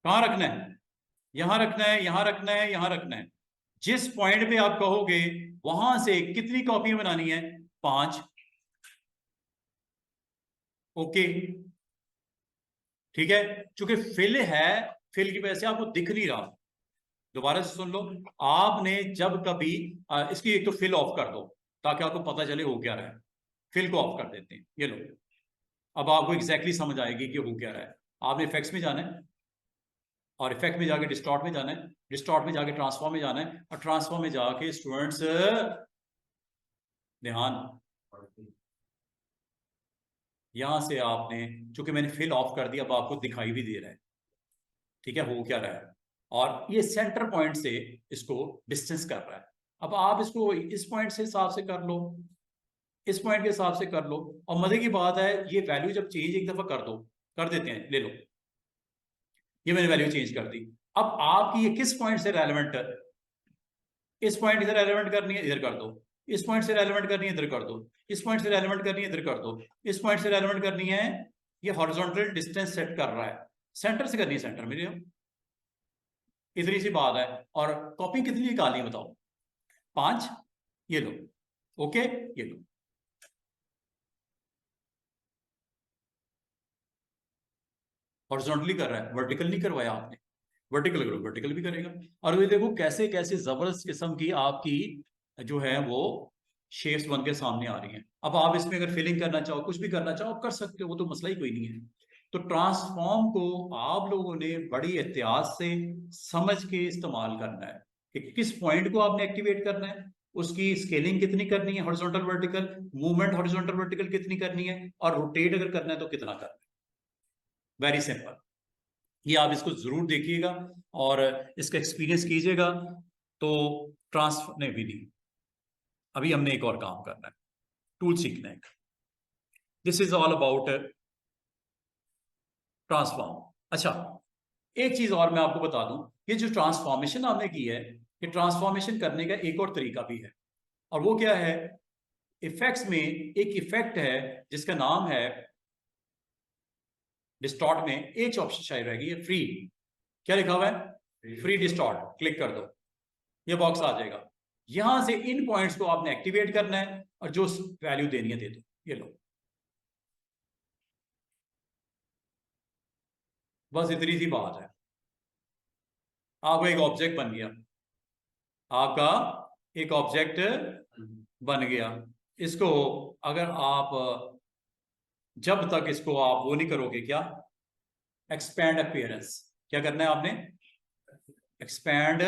कहां रखना है? यहां रखना है, यहां रखना है, यहां रखना है। जिस पॉइंट पे आप कहोगे वहां से कितनी कॉपी बनानी है? 5। ओके, ठीक है। चूंकि फिल है, फिल की वजह से आपको दिख नहीं रहा। दोबारा से सुन लो। आपने जब कभी इसकी एक तो फिल ऑफ कर दो ताकि आपको पता चले हो क्या रहा है। फिल को ऑफ कर देते हैं, ये लो। अब आपको एग्जैक्टली समझ आएगी कि हो क्या रहा है। आपने इफेक्ट्स में जाना है, और इफेक्ट में जाके डिस्टॉर्ट में जाना है, डिस्टॉर्ट में जाके ट्रांसफॉर्म में जाना है, और ट्रांसफॉर्म में जाके स्टूडेंट्स ध्यान, यहां से आपने, चूंकि मैंने फिल ऑफ कर दिया, अब आपको दिखाई भी दे रहा है, ठीक है, हो क्या रहा है। और ये सेंटर पॉइंट से इसको डिस्टेंस कर रहा है। अब आप इसको इस पॉइंट से हिसाब से कर लो, इस पॉइंट के हिसाब से कर लो। और मजे की बात है, ये वैल्यू जब चेंज एक दफा कर दो, कर देते हैं, ले लो, ये मैंने वैल्यू चेंज कर दी। अब आपकी ये किस पॉइंट से रेलेवेंट है? इस पॉइंट से रेलेवेंट करनी है, इधर कर दो। इस पॉइंट से रेलेवेंट करनी है, इधर कर दो। इस पॉइंट से रेलेवेंट करनी है, इधर कर दो। इस पॉइंट से रेलेवेंट करनी है, ये हॉरिजॉन्टल डिस्टेंस सेट कर रहा है, सेंटर से करनी है, सेंटर में ले आओ। इतनी सी बात है। और कॉपी कितनी निकालनी है बताओ? 5। ये लो, ओके, ये लो। हॉरिजॉन्टली कर रहा है, वर्टिकल नहीं करवाया आपने, वर्टिकल करो, वर्टिकल भी करेगा। और ये देखो कैसे कैसे जबरदस्त किस्म की आपकी जो है वो शेप्स बन के सामने आ रही हैं। अब आप इसमें अगर फिलिंग करना चाहो, कुछ भी करना चाहो, आप कर सकते हो, वो तो मसला ही कोई नहीं है। तो ट्रांसफॉर्म को आप लोगों ने बड़ी एहतियात से समझ के इस्तेमाल करना है कि किस पॉइंट को आपने एक्टिवेट करना है, उसकी स्केलिंग कितनी करनी है, horizontal vertical movement, horizontal vertical कितनी करनी है, और रोटेट अगर करना है तो कितना करना है। Very simple. ये आप इसको जरूर देखिएगा और इसका एक्सपीरियंस कीजिएगा। तो ट्रांसफर नहीं भी नहीं, अभी हमने एक और काम करना है, टूल सीखना है। This is all about transform. अच्छा, एक चीज और मैं आपको बता दूं, ये जो ट्रांसफॉर्मेशन आपने की है, ये ट्रांसफॉर्मेशन करने का एक और तरीका भी है, और वो क्या है? इफेक्ट्स में एक इफेक्ट है जिसका नाम है डिस्टॉर्ट, में एक ऑप्शन शायद रहेगी फ्री। क्या लिखा हुआ है? Free distort. क्लिक कर दो, ये बॉक्स आ जाएगा। यहां से इन पॉइंट्स को आपने एक्टिवेट करना है और जो वैल्यू देनी है दे दो। ये लो, बस इतनी सी बात है, आपका एक ऑब्जेक्ट बन गया, आपका एक ऑब्जेक्ट बन गया। इसको अगर आप जब तक इसको आप वो नहीं करोगे, क्या एक्सपैंड अपीयरेंस, क्या करना है आपने? एक्सपैंड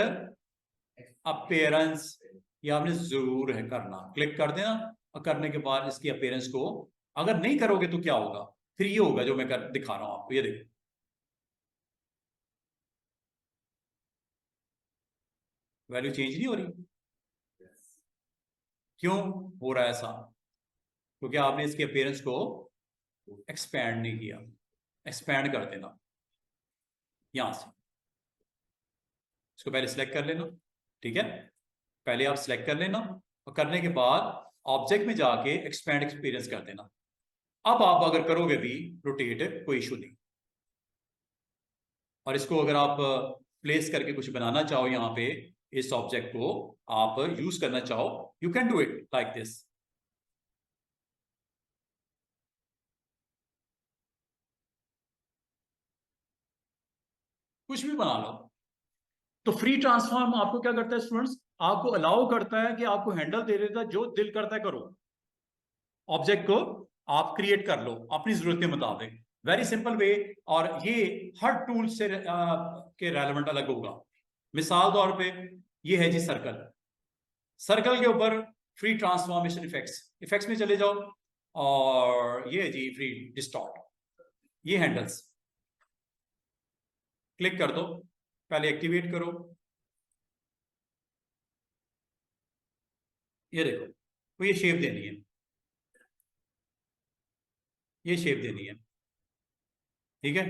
अपीयरेंस, ये आपने जरूर है करना। क्लिक कर देना, और करने के बाद इसकी अपीयरेंस को अगर नहीं करोगे तो क्या होगा? फिर ये होगा जो मैं दिखा रहा हूं आपको, ये देखो, वैल्यू चेंज नहीं हो रही। क्यों हो रहा है ऐसा? क्योंकि आपने इसके अपीयरेंस को एक्सपैंड नहीं किया। एक्सपैंड कर देना यहां से, इसको पहले सिलेक्ट कर लेना, ठीक है? पहले आप सिलेक्ट कर लेना, और करने के बाद ऑब्जेक्ट में जाके एक्सपैंड एक्सपीरियंस कर देना। अब आप अगर करोगे भी रोटेट, कोई इशू नहीं। और इसको अगर आप प्लेस करके कुछ बनाना चाहो यहाँ पे, इस ऑब्जेक्ट को आप यूज करना चाहो, you can do it like this. कुछ भी बना लो। तो फ्री ट्रांसफॉर्म आपको क्या करता है स्टूडेंट्स? आपको अलाउ करता है कि आपको हैंडल दे देता है, जो दिल करता है करो, ऑब्जेक्ट को आप क्रिएट कर लो अपनी जरूरत के मुताबिक। Very simple way. और ये हर टूल से के रेलेवेंट अलग होगा। मिसाल तौर पे ये है जी सर्कल, सर्कल के ऊपर फ्री ट्रांसफॉर्मेशन इफेक्ट्स, इफेक्ट्स में चले जाओ, और ये है जी फ्री डिस्टॉर्ट, ये हैंडल्स, क्लिक कर दो, पहले एक्टिवेट करो। ये देखो, तो ये शेप देनी है, ये शेप देनी है, ठीक है?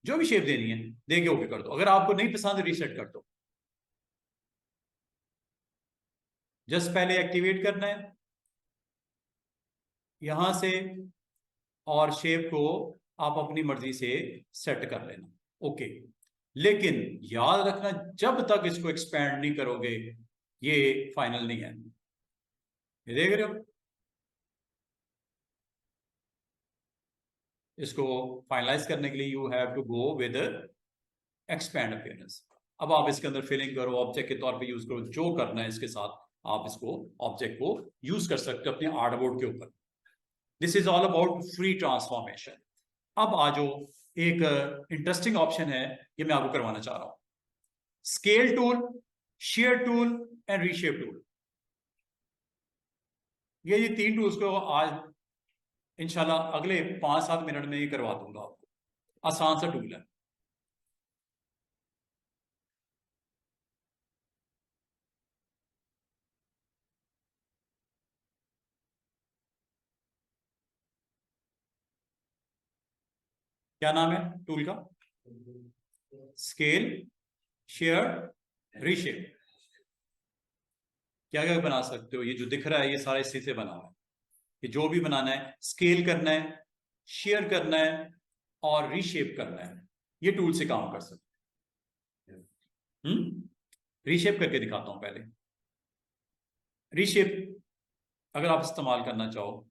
जो भी शेप देनी है दे के ओके कर दो। अगर आपको नहीं पसंद रीसेट कर दो। जस्ट पहले एक्टिवेट करना है यहां से, और शेप को आप अपनी मर्जी से सेट कर लेना, ओके। लेकिन याद रखना, जब तक इसको एक्सपैंड नहीं करोगे ये फाइनल नहीं है। ये देख रहे हो, इसको फाइनलाइज करने के लिए you have to go with expand appearance. अब आप इसके अंदर फिलिंग करो, ऑब्जेक्ट के तौर पे यूज करो, जो करना है इसके साथ आप इसको ऑब्जेक्ट को यूज कर सकते हो अपने आर्टबोर्ड के ऊपर। This is all about free transformation. अब आ जो एक इंटरेस्टिंग ऑप्शन है, ये मैं आपको करवाना चाह रहा हूं, scale tool, share tool and reshape tool. ये तीन टूल्स को आज इंशाल्लाह अगले 5-7 मिनट में ही करवा दूंगा आपको। आसान सा टूल है। क्या नाम है टूल का? Scale, share, reshape. क्या क्या बना सकते हो? ये जो दिख रहा है ये सारा इसी से बना हुआ है। कि जो भी बनाना है, स्केल करना है, शेयर करना है, और रीशेप करना है, ये टूल से काम कर सकते हैं। रीशेप करके दिखाता हूं पहले। रीशेप अगर आप इस्तेमाल करना चाहो,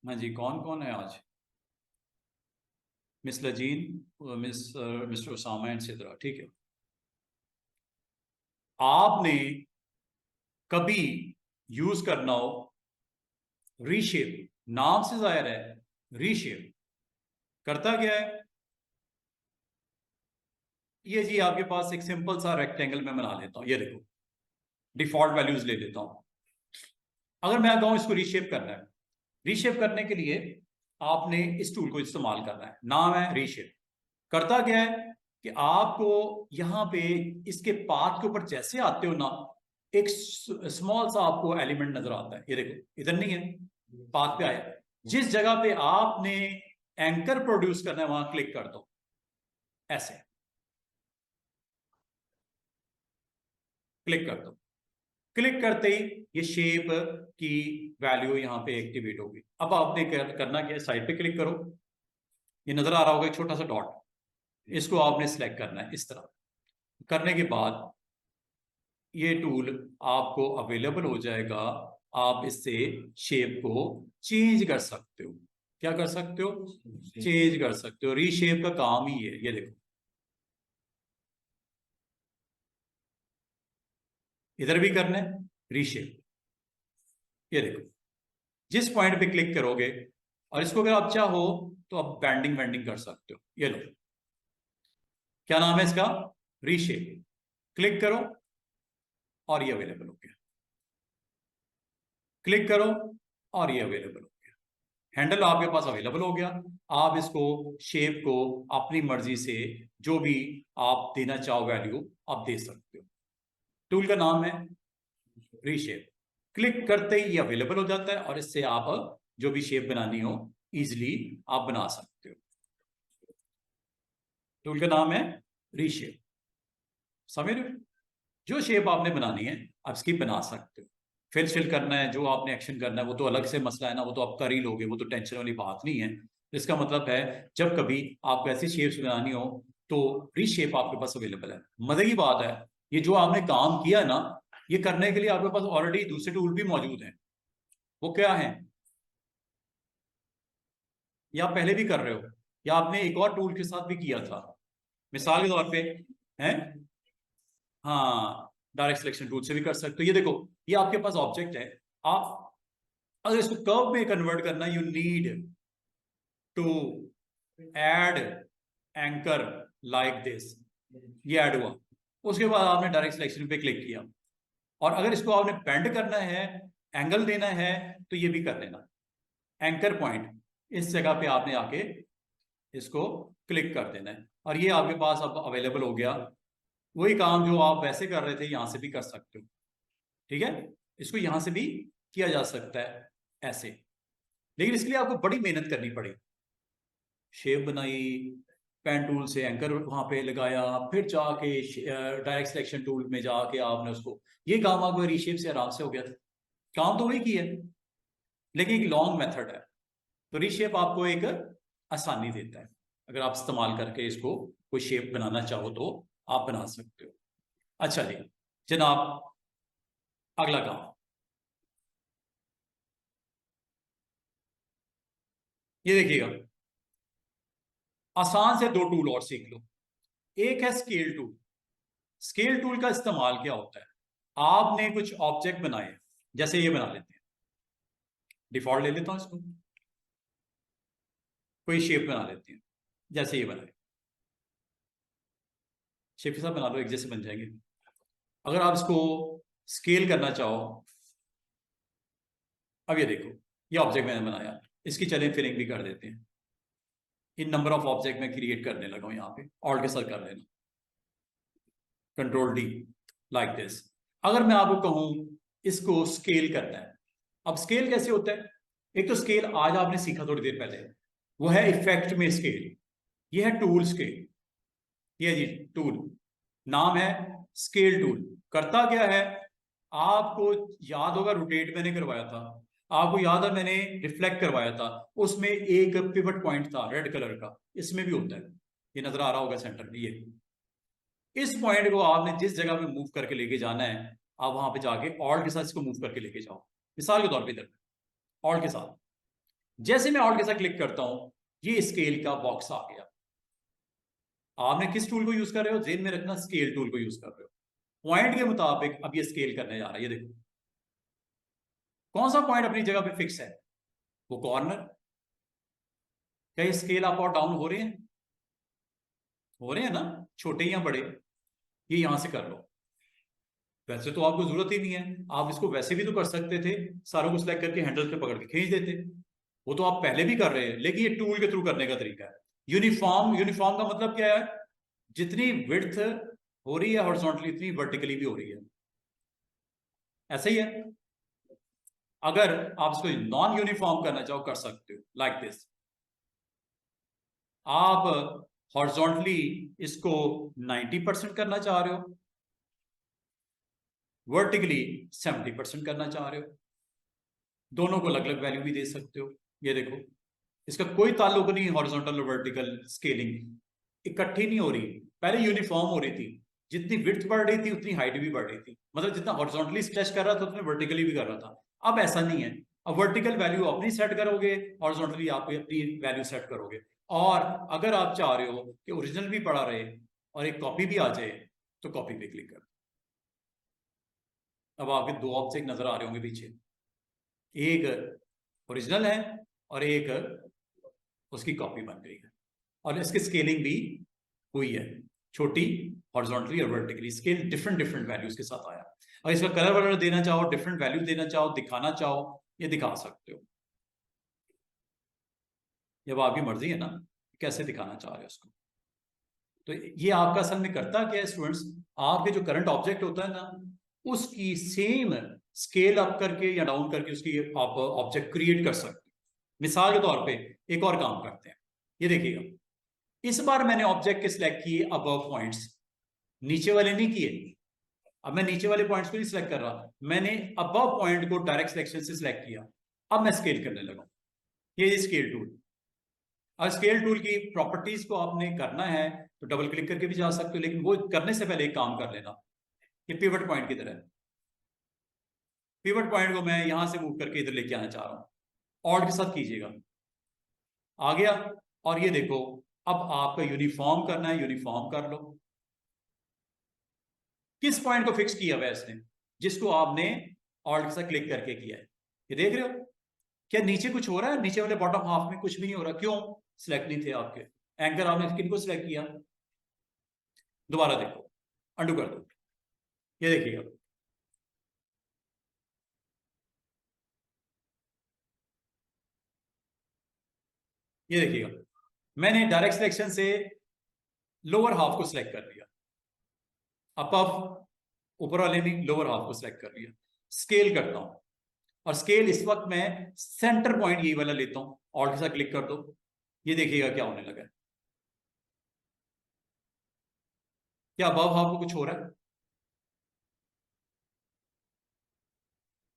हाँ जी, कौन कौन है आज? Miss Lajeen, mister Usama and Sidra, ठीक है। आपने कभी यूज करना हो रीशेप, नाम से जाहिर है रीशेप करता क्या है, ये जी आपके पास एक सिंपल सा रेक्टेंगल में बना लेता हूं, ये देखो डिफॉल्ट वैल्यूज ले लेता हूं। अगर मैं कहूं इसको रीशेप करना है, रीशेप करने के लिए आपने इस टूल को इस्तेमाल करना है, नाम है रीशेप। करता क्या है कि आपको यहां पे इसके पाथ के ऊपर जैसे आते हो ना, एक स्मॉल सा आपको एलिमेंट नजर आता है, ये देखो इधर नहीं है, पाथ पे आया, जिस जगह पे आपने एंकर प्रोड्यूस करना है वहां क्लिक कर दो, ऐसे क्लिक कर दो। क्लिक करते ही ये शेप की वैल्यू यहां पे एक्टिवेट होगी। अब आपने करना क्या है, साइड पे क्लिक करो, ये नजर आ रहा होगा एक छोटा सा डॉट, इसको आपने सिलेक्ट करना है इस तरह। करने के बाद ये टूल आपको अवेलेबल हो जाएगा, आप इससे शेप को चेंज कर सकते हो। क्या कर सकते हो, चेंज कर सकते हो। रीशेप का काम ही है, ये देखो इधर भी करना है रीशेप, ये देखो जिस पॉइंट पे क्लिक करोगे, और इसको अगर आप चाहो तो आप बैंडिंग वेंडिंग कर सकते हो। ये लो, क्या नाम है इसका, रीशेप। क्लिक करो और ये अवेलेबल हो गया, क्लिक करो और ये अवेलेबल हो गया, हैंडल आपके पास अवेलेबल हो गया। आप इसको शेप को अपनी मर्जी से जो भी आप देना चाहो वैल्यू आप दे सकते हो। टूल का नाम है रीशेप। क्लिक करते ही ये अवेलेबल हो जाता है और इससे आप जो भी शेप बनानी हो इजिली आप बना सकते हो। टूल का नाम है रीशेप, समझ रहे हो? जो शेप आपने बनानी है आप इसकी बना सकते हो। फिल करना है, जो आपने एक्शन करना है वो तो अलग से मसला है ना, वो तो आप कर ही लोगे, वो तो टेंशन वाली बात नहीं है। इसका मतलब है जब कभी आपको ऐसी शेप्स बनानी हो तो रीशेप आपके पास अवेलेबल है। मजे की बात है, ये जो आपने काम किया ना, ये करने के लिए आपके पास ऑलरेडी दूसरे टूल भी मौजूद हैं। वो क्या है, या आप पहले भी कर रहे हो, या आपने एक और टूल के साथ भी किया था, मिसाल के तौर पे है, हाँ डायरेक्ट सिलेक्शन टूल से भी कर सकते हो। ये देखो ये आपके पास ऑब्जेक्ट है, आप अगर इसको कर्व में कन्वर्ट करना, you need to add anchor like this, ये ऐड हुआ। उसके बाद आपने डायरेक्ट सिलेक्शन पे क्लिक किया, और अगर इसको आपने बेंड करना है, एंगल देना है, तो ये भी कर लेना। एंकर पॉइंट इस जगह पे आपने आके इसको क्लिक कर देना है, और ये आपके पास अब अवेलेबल हो गया। वही काम जो आप वैसे कर रहे थे यहां से भी कर सकते हो, ठीक है। इसको यहां से भी किया जा सकता है ऐसे, लेकिन इसके लिए आपको बड़ी मेहनत करनी पड़ी। शेप बनाई, पेन टूल से एंकर वहां पे लगाया, फिर जाके डायरेक्ट सिलेक्शन टूल में जाके आपने उसको, ये काम आपको रीशेप से आराम से हो गया था। काम तो वही किया है, लेकिन एक लॉन्ग मेथड है। तो रीशेप आपको एक आसानी देता है, अगर आप इस्तेमाल करके इसको कोई शेप बनाना चाहो तो आप बना सकते हो। अच्छा जी जनाब, अगला काम, ये देखिएगा, आसान से दो टूल और सीख लो। एक है स्केल टूल। स्केल टूल का इस्तेमाल क्या होता है, आपने कुछ ऑब्जेक्ट बनाए, जैसे ये बना लेते हैं, डिफॉल्ट ले लेता हूं इसको, कोई शेप बना लेते हैं, जैसे ये बनाए, शेप के साथ बना लो, एक जैसे बन जाएंगे। अगर आप इसको स्केल करना चाहो, अब ये देखो ये ऑब्जेक्ट मैंने बनाया, इसकी चलें फिलिंग भी कर देते हैं। इन नंबर ऑफ ऑब्जेक्ट में क्रिएट करने लगा हूं, यहाँ पे ऑल्ट के साथ कर लेना, कंट्रोल डी, लाइक दिस। अगर मैं आपको कहूं इसको स्केल करना है, अब स्केल कैसे होता है, एक तो स्केल आज आपने सीखा थोड़ी देर पहले, वो है इफेक्ट में स्केल, ये है टूल स्केल, ये जी टूल, नाम है स्केल टूल। करता क्या है, आपको याद होगा रोटेट मैंने करवाया था, आपको याद है मैंने रिफ्लेक्ट करवाया था, उसमें एक पिवट पॉइंट था रेड कलर का, इसमें भी होता है, ये नजर आ रहा होगा सेंटर में। ये इस पॉइंट को आपने जिस जगह पे मूव करके लेके जाना है, आप वहां पे जाके ऑल्ट के साथ इसको मूव करके लेके जाओ। मिसाल के तौर पे इधर ऑल्ट के साथ, जैसे मैं ऑल्ट के साथ क्लिक करता हूं, ये स्केल का बॉक्स आ गया, आपने किस टूल को यूज कर रहे हो, जेन में रखना, स्केल टूल को यूज कर रहे हो। पॉइंट के मुताबिक अब ये स्केल करने जा रहा है। ये देखो कौन सा पॉइंट अपनी जगह पे फिक्स है, वो कॉर्नर। क्या ये स्केल अप और डाउन हो रहे हैं, हो रहे हैं ना, छोटे या बड़े। ये यहां से कर लो। वैसे तो आपको जरूरत ही नहीं है, आप इसको वैसे भी तो कर सकते थे, सारों को सिलेक्ट करके हैंडल पे पकड़ के खींच देते। वो तो आप पहले भी कर रहे हैं, लेकिन ये टूल के थ्रू करने का तरीका है। यूनिफॉर्म, यूनिफॉर्म का मतलब क्या है, जितनी विड्थ हो रही है हॉरिजॉन्टली उतनी वर्टिकली भी हो रही है। ऐसा ही है। अगर आप इसको नॉन यूनिफॉर्म करना चाहो कर सकते हो, लाइक दिस। आप हॉरिजॉन्टली इसको 90% करना चाह रहे हो, वर्टिकली 70% करना चाह रहे हो, दोनों को अलग अलग वैल्यू भी दे सकते हो। ये देखो इसका कोई ताल्लुक नहीं हॉरिजॉन्टल और वर्टिकल स्केलिंग इकट्ठी नहीं हो रही। पहले यूनिफॉर्म हो रही थी, जितनी विड्थ बढ़ रही थी उतनी हाइट भी बढ़ रही थी, मतलब जितना हॉरिजॉन्टली स्ट्रेच कर रहा था उतने वर्टिकली भी कर रहा था। अब ऐसा नहीं है, अब वर्टिकल वैल्यू अपनी सेट करोगे, हॉरिजॉन्टली आप अपनी वैल्यू सेट करोगे। और अगर आप चाह रहे हो कि ओरिजिनल भी पड़ा रहे और एक कॉपी भी आ जाए, तो कॉपी पे क्लिक कर। अब आपके दो ऑब्जेक्ट नजर आ रहे होंगे पीछे, एक ओरिजिनल है और एक उसकी कॉपी बन गई है। और इसकी स्केलिंग भी हुई है, छोटी हॉरिजॉन्टली और vertically scale different different values के साथ आया। और इसका कलर वलर देना चाहो, डिफरेंट वैल्यू देना चाहो, दिखाना चाहो, ये दिखा सकते हो। जब आपकी मर्जी है ना कैसे दिखाना चाह रहे हो उसको। तो ये आपका असल में करता क्या है स्टूडेंट्स, आपके जो करंट ऑब्जेक्ट होता है ना उसकी सेम स्केल अप करके या डाउन करके उसकी आप ऑब्जेक्ट क्रिएट कर सकते हो। मिसाल के तौर पे एक और काम करते हैं, ये देखिएगा। इस बार मैंने ऑब्जेक्ट के सिलेक्ट किए अबव पॉइंट्स, नीचे वाले नहीं किए। अब मैं नीचे वाले पॉइंट्स को नहीं सिलेक्ट कर रहा, मैंने अबव पॉइंट को डायरेक्ट सिलेक्शन से सिलेक्ट किया। अब मैं स्केल करने लगा, ये स्केल टूल। और स्केल टूल की प्रॉपर्टीज को आपने करना है तो डबल क्लिक करके भी जा सकते हो, लेकिन वो करने से पहले एक काम कर लेना। ये पिवट पॉइंट की तरह है, पिवट पॉइंट को मैं यहां से मूव करके इधर लेके आना चाह रहा हूं, ऑल्ट के साथ कीजिएगा, आ गया। और ये देखो अब आपका यूनिफॉर्म करना है, यूनिफॉर्म कर लो। किस पॉइंट को फिक्स किया हुआ है इसने, जिसको आपने ऑल्ट के साथ क्लिक करके किया है। ये देख रहे हो क्या नीचे कुछ हो रहा है, नीचे वाले बॉटम हाफ में कुछ भी नहीं हो रहा, क्यों, सिलेक्ट नहीं थे आपके एंकर, आपने किन को सिलेक्ट किया। दोबारा देखो, अंडू कर दो, ये देखिएगा। ये देखिएगा मैंने डायरेक्ट सिलेक्शन से लोअर हाफ को सिलेक्ट कर लिया, अपर ऊपर वाले ने लोअर हाफ को सिलेक्ट कर लिया। स्केल करता हूं, और स्केल इस वक्त मैं सेंटर पॉइंट यही वाला लेता हूं, ऑल्ट के साथ क्लिक कर दो। ये देखिएगा क्या होने लगा है। क्या अबव हाफ को कुछ हो रहा है,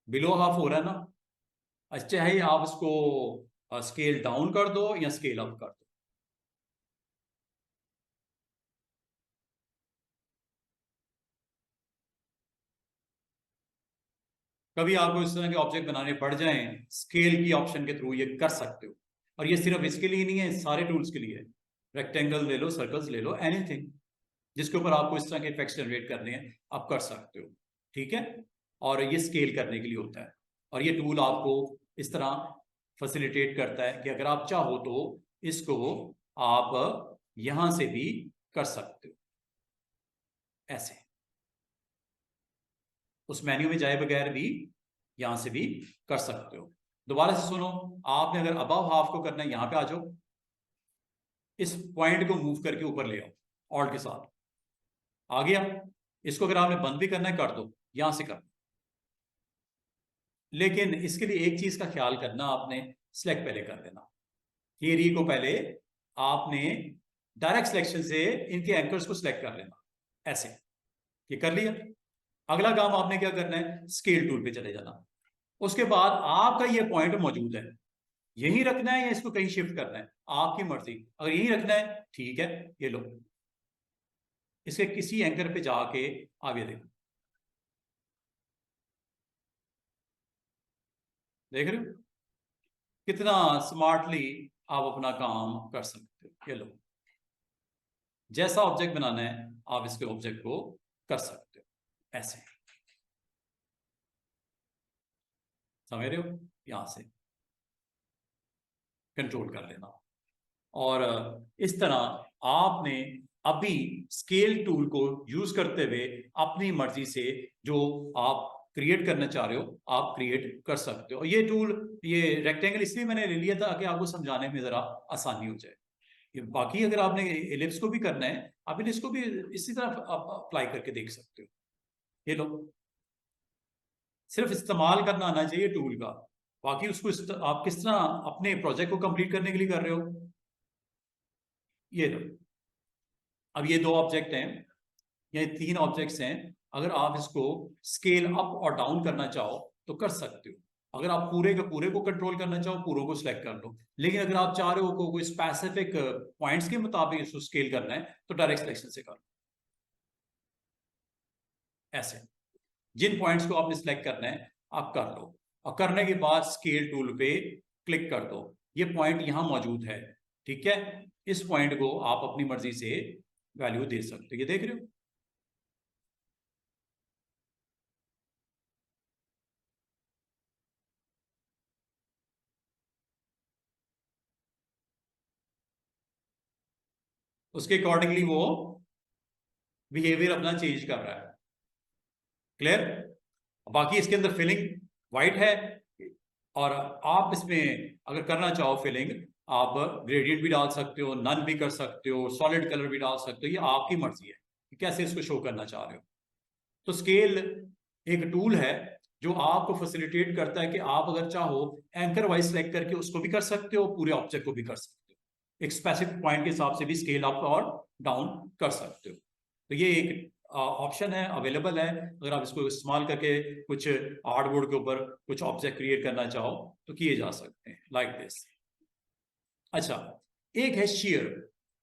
बिलो हाफ हो रहा है ना। अच्छा है, आप इसको स्केल डाउन कर दो या स्केल अप कर दो। कभी आपको इस तरह के ऑब्जेक्ट बनाने पड़ जाएं, स्केल की ऑप्शन के थ्रू ये कर सकते हो। और ये सिर्फ इसके लिए नहीं है, सारे टूल्स के लिए है। रेक्टेंगल ले लो, सर्कल्स ले लो, एनीथिंग जिसके ऊपर आपको इस तरह के इफेक्ट्स जनरेट करने हैं आप कर सकते हो। ठीक है, और ये स्केल करने के लिए होता है। और ये टूल आपको इस तरह फैसिलिटेट करता है कि अगर आप चाहो तो इसको आप यहां से भी कर सकते हो, ऐसे उस मेन्यू में जाए बगैर भी यहां से भी कर सकते हो। दोबारा से सुनो, आपने अगर अबव हाफ को करना है यहां पे आ जाओ, इस पॉइंट को मूव करके ऊपर ले आओ ऑल्ट के साथ, आ गया। इसको अगर आपने बंद भी करना है कर दो, यहां से कर दो। लेकिन इसके लिए एक चीज का ख्याल करना, आपने सिलेक्ट पहले कर देना, थियरी को पहले आपने डायरेक्ट सिलेक्शन से इनके एंकर्स को सिलेक्ट कर लेना, ऐसे। ये कर लिया, अगला काम आपने क्या करना है, स्केल टूल पे चले जाना। उसके बाद आपका ये पॉइंट मौजूद है, यही रखना है या इसको कहीं शिफ्ट करना है, आपकी मर्जी। अगर यही रखना है ठीक है, ये लो, इसके किसी एंकर पे जाके आगे देखो, देख रहे हो कितना स्मार्टली आप अपना काम कर सकते हो। ये लो, जैसा ऑब्जेक्ट बनाना है आप इसके ऑब्जेक्ट को कर सकते हो, ऐसे समझ रहे हो, यहां से कंट्रोल कर लेना। और इस तरह आपने अभी स्केल टूल को यूज करते हुए अपनी मर्जी से जो आप क्रिएट करना चाह रहे हो आप क्रिएट कर सकते हो। ये टूल, ये रेक्टेंगल इसलिए मैंने ले लिया था कि आपको समझाने में जरा आसानी हो जाए। बाकी अगर आपने एलिप्स को भी करना है आप एलिप्स को भी इसी तरह अप्लाई करके देख सकते हो। ये लो, सिर्फ इस्तेमाल करना आना चाहिए टूल का, बाकी उसको आप किस तरह अपने प्रोजेक्ट को कंप्लीट करने के लिए कर रहे हो। ये लो, अब ये दो ऑब्जेक्ट हैं, ये तीन ऑब्जेक्ट्स हैं। अगर आप इसको स्केल अप और डाउन करना चाहो तो कर सकते हो। अगर आप पूरे के पूरे को कंट्रोल करना चाहो पूरों को सिलेक्ट कर लो, लेकिन अगर आप चाह रहे हो कोई स्पेसिफिक पॉइंट्स के मुताबिक इसको स्केल करना है तो डायरेक्ट सिलेक्शन से कर लो। ऐसे जिन पॉइंट्स को आपने सिलेक्ट करना है आप कर लो, और करने के बाद स्केल टूल पे क्लिक कर दो। ये पॉइंट यहां मौजूद है, ठीक है। इस पॉइंट को आप अपनी मर्जी से वैल्यू दे सकते हो, ये देख रहे हो। उसके अकॉर्डिंगली वो बिहेवियर अपना चेंज कर रहा है। क्लियर। बाकी इसके अंदर फिलिंग वाइट है, और आप इसमें अगर करना चाहो फिलिंग आप ग्रेडियंट भी डाल सकते हो, नन भी कर सकते हो, सॉलिड कलर भी डाल सकते हो, ये आपकी मर्जी है कि कैसे इसको शो करना चाह रहे हो। तो स्केल एक टूल है जो आपको फैसिलिटेट करता है कि आप अगर चाहो एंकर वाइज सेलेक्ट करके उसको भी कर सकते हो, पूरे ऑब्जेक्ट को भी कर सकते हो, एक स्पेसिफिक पॉइंट के हिसाब से भी स्केल अप और डाउन कर सकते हो। तो ये एक ऑप्शन है, अवेलेबल है। अगर आप इसको इस्तेमाल करके कुछ आर्टबोर्ड के ऊपर कुछ ऑब्जेक्ट क्रिएट करना चाहो तो किए जा सकते हैं, लाइक दिस। अच्छा, एक है शेयर।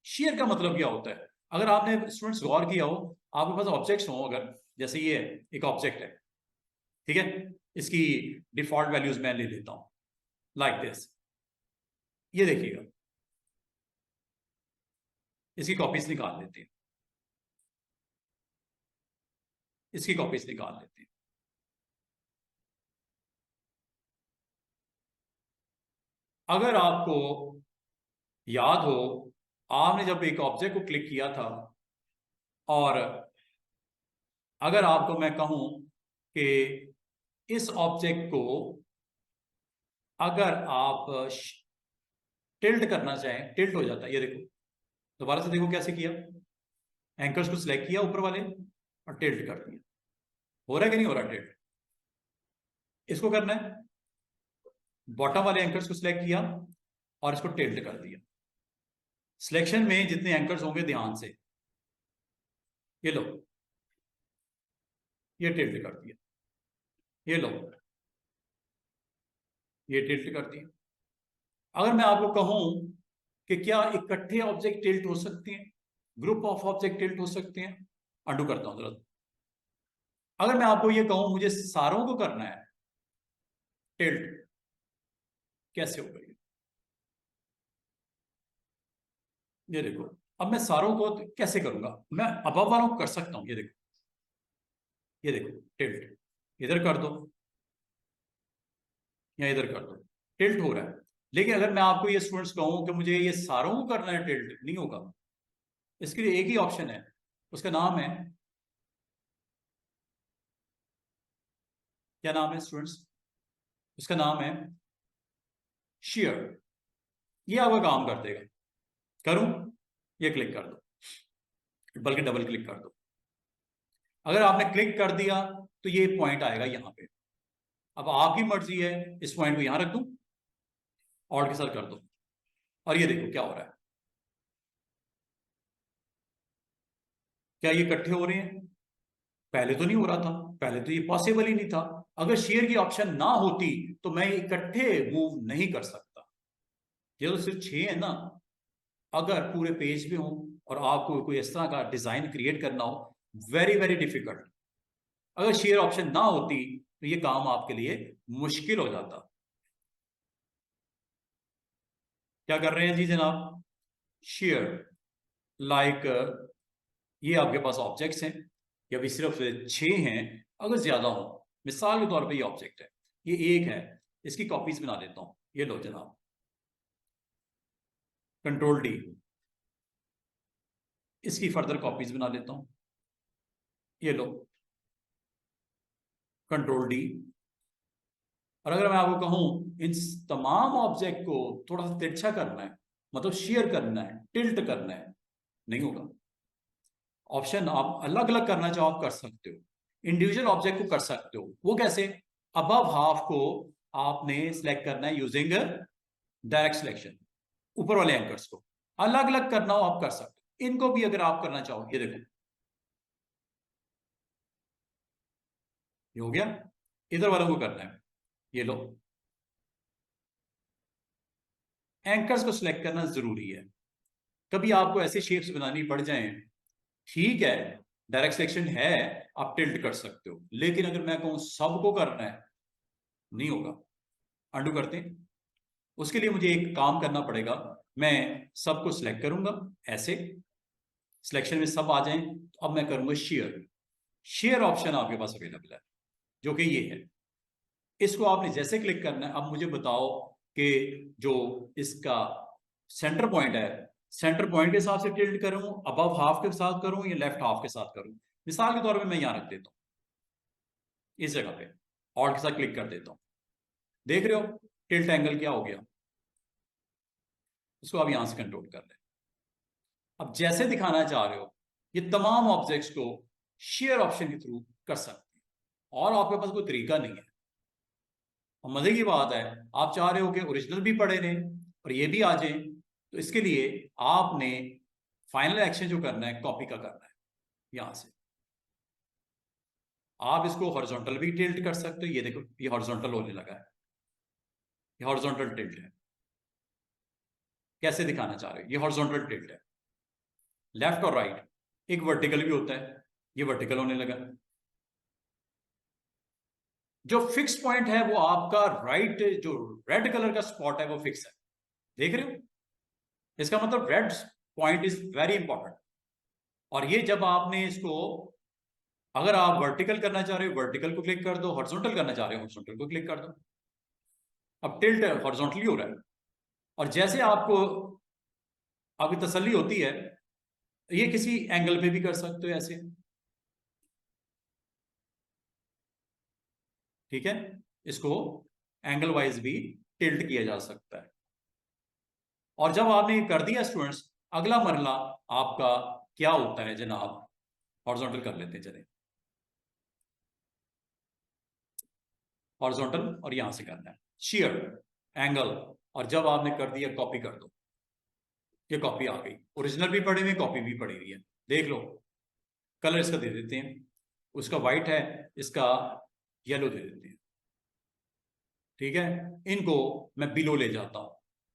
शेयर का मतलब क्या होता है? अगर आपने स्टूडेंट्स गौर किया हो, आपके पास ऑब्जेक्ट्स हो, अगर जैसे ये एक ऑब्जेक्ट है, ठीक है, इसकी डिफॉल्ट वैल्यूज मैं ले लेता हूं लाइक दिस। ये देखिएगा, इसकी कॉपीज निकाल लेते हैं, इसकी कॉपीज निकाल लेते हैं। अगर आपको याद हो, आपने जब एक ऑब्जेक्ट को क्लिक किया था, और अगर आपको मैं कहूं कि इस ऑब्जेक्ट को अगर आप टिल्ट करना चाहें, टिल्ट हो जाता है। ये देखो, दोबारा से देखो कैसे किया, एंकर्स को सिलेक्ट किया ऊपर वाले और टिल्ट कर दिया। हो रहा है कि नहीं हो रहा टिल्ट? इसको करना है, बॉटम वाले एंकर्स को सिलेक्ट किया और इसको टिल्ट कर दिया। सिलेक्शन में जितने एंकर्स होंगे ध्यान से, ये लो, ये टिल्ट कर दिया, ये लो, ये टिल्ट कर दिया। अगर मैं आपको कहूं कि क्या इकट्ठे ऑब्जेक्ट टिल्ट हो सकते हैं, ग्रुप ऑफ ऑब्जेक्ट टिल्ट हो सकते हैं, अंडू करता हूं जरा। अगर मैं आपको ये कहूं मुझे सारों को करना है टिल्ट, कैसे होगा ये देखो। अब मैं सारों को कैसे करूंगा, मैं अबव वालों को कर सकता हूं, ये देखो, ये देखो टिल्ट, इधर कर दो या इधर कर दो, टिल्ट हो रहा है। लेकिन अगर मैं आपको ये स्टूडेंट्स कहूं कि मुझे ये सारों को करना है टिल्ट, नहीं होगा। इसके लिए एक ही ऑप्शन है, उसका नाम है, क्या नाम है स्टूडेंट्स? उसका नाम है शेयर। ये आपका काम कर देगा। करूं, ये क्लिक कर दो, बल्कि डबल क्लिक कर दो। अगर आपने क्लिक कर दिया तो ये पॉइंट आएगा यहां पे। अब आपकी मर्जी है, इस पॉइंट को यहां रख दूं, ऑल्ट के साथ कर दो, और ये देखो क्या हो रहा है। क्या ये इकट्ठे हो रहे हैं? पहले तो नहीं हो रहा था, पहले तो ये पॉसिबल ही नहीं था। अगर शेयर की ऑप्शन ना होती तो मैं इकट्ठे मूव नहीं कर सकता। ये तो सिर्फ 6 है ना, अगर पूरे पेज पे हो और आपको कोई इस तरह का डिजाइन क्रिएट करना हो, वेरी वेरी डिफिकल्ट। अगर शेयर ऑप्शन ना होती तो ये काम आपके लिए मुश्किल हो जाता। क्या कर रहे हैं जी जनाब? शेयर, लाइक ये आपके पास ऑब्जेक्ट्स हैं, ये अभी सिर्फ 6 हैं, अगर ज्यादा हो, मिसाल के तौर पे ये ऑब्जेक्ट है, ये एक है, इसकी कॉपीज बना देता हूं। ये लो जनाब, कंट्रोल डी, इसकी फर्दर कॉपीज बना लेता हूं। ये लो, कंट्रोल डी। और अगर मैं आपको कहूं इन तमाम ऑब्जेक्ट को थोड़ा सा तिरछा करना है, मतलब शेयर करना है, टिल्ट करना है, नहीं होगा। ऑप्शन आप अलग अलग करना चाहो आप कर सकते हो, इंडिविजुअल ऑब्जेक्ट को कर सकते हो। वो कैसे? अबव हाफ को आपने सिलेक्ट करना है यूजिंग डायरेक्ट सिलेक्शन, ऊपर वाले एंकर्स को अलग अलग करना हो आप कर सकते हो। इनको भी अगर आप करना चाहो, ये देखो, ये हो गया। इधर वालों को करना है, ये लो, एंकर्स को सिलेक्ट करना जरूरी है। कभी आपको ऐसे शेप्स बनानी पड़ जाए, ठीक है, डायरेक्ट सिलेक्शन है, आप टिल्ट कर सकते हो, लेकिन अगर मैं कहूं सबको करना है, नहीं होगा। अंडू करते हैं, उसके लिए मुझे एक काम करना पड़ेगा। मैं सबको सिलेक्ट करूंगा, ऐसे सिलेक्शन में सब आ जाएं, तो अब मैं करूंगा शेयर। शेयर ऑप्शन आपके पास अवेलेबल है, जो कि ये है। इसको आपने जैसे क्लिक करना है, अब मुझे बताओ कि जो इसका सेंटर पॉइंट है, सेंटर पॉइंट के हिसाब से टिल्ट करूं, अबव हाफ के साथ करूं या लेफ्ट हाफ के साथ करूं। मिसाल के तौर पे मैं यहां रख देता हूं, इस जगह पे ऑल्ट के साथ क्लिक कर देता हूं। देख रहे हो टिल्ट एंगल क्या हो गया? इसको आप यहां से कंट्रोल कर ले। अब जैसे दिखाना चाह रहे हो, ये तमाम ऑब्जेक्ट्स को शेयर ऑप्शन के थ्रू कर सकते हैं, और आपके पास कोई तरीका नहीं है। और मजे की बात है, आप चाह रहे हो कि ओरिजिनल भी पड़े रहें और ये भी आ जाए, तो इसके लिए आपने फाइनल एक्शन जो करना है, कॉपी का करना है। यहां से आप इसको हॉरिजॉन्टल भी टिल्ट कर सकते हो। ये देखो, ये हॉरिजॉन्टल होने लगा है, ये हॉरिजॉन्टल टिल्ट है। कैसे दिखाना चाह रहे हो? ये हॉरिजॉन्टल टिल्ट है। लेफ्ट और राइट, एक वर्टिकल भी होता है, ये वर्टिकल होने लगा। जो फिक्स पॉइंट है वो आपका राइट, जो रेड कलर का स्पॉट है वो फिक्स है, देख रहे हो? इसका मतलब red point is very important. और ये जब आपने इसको, अगर आप वर्टिकल करना चाह रहे हो वर्टिकल को क्लिक कर दो, हॉरिजॉन्टल करना चाह रहे हो हॉरिजॉन्टल को क्लिक कर दो। अब टिल्ट हॉरिजॉन्टली हो रहा है। और जैसे आपको अभी तसल्ली होती है, ये किसी एंगल पे भी कर सकते हो ऐसे, ठीक है। इसको एंगल वाइज भी टिल्ट किया जा सकता है। और जब आपने कर दिया स्टूडेंट्स, अगला मरला आपका क्या होता है जनाब? हॉरिजॉन्टल कर लेते हैं, चले हॉरिजॉन्टल, और यहां से करना है शेयर एंगल। और जब आपने कर दिया, कॉपी कर दो, ये कॉपी आ गई, ओरिजिनल भी पड़ी हुई, कॉपी भी पड़ी हुई है। देख लो, कलर इसका दे देते हैं, उसका व्हाइट है, इसका येलो दे देते हैं, ठीक है। इनको मैं बिलो ले जाता हूं।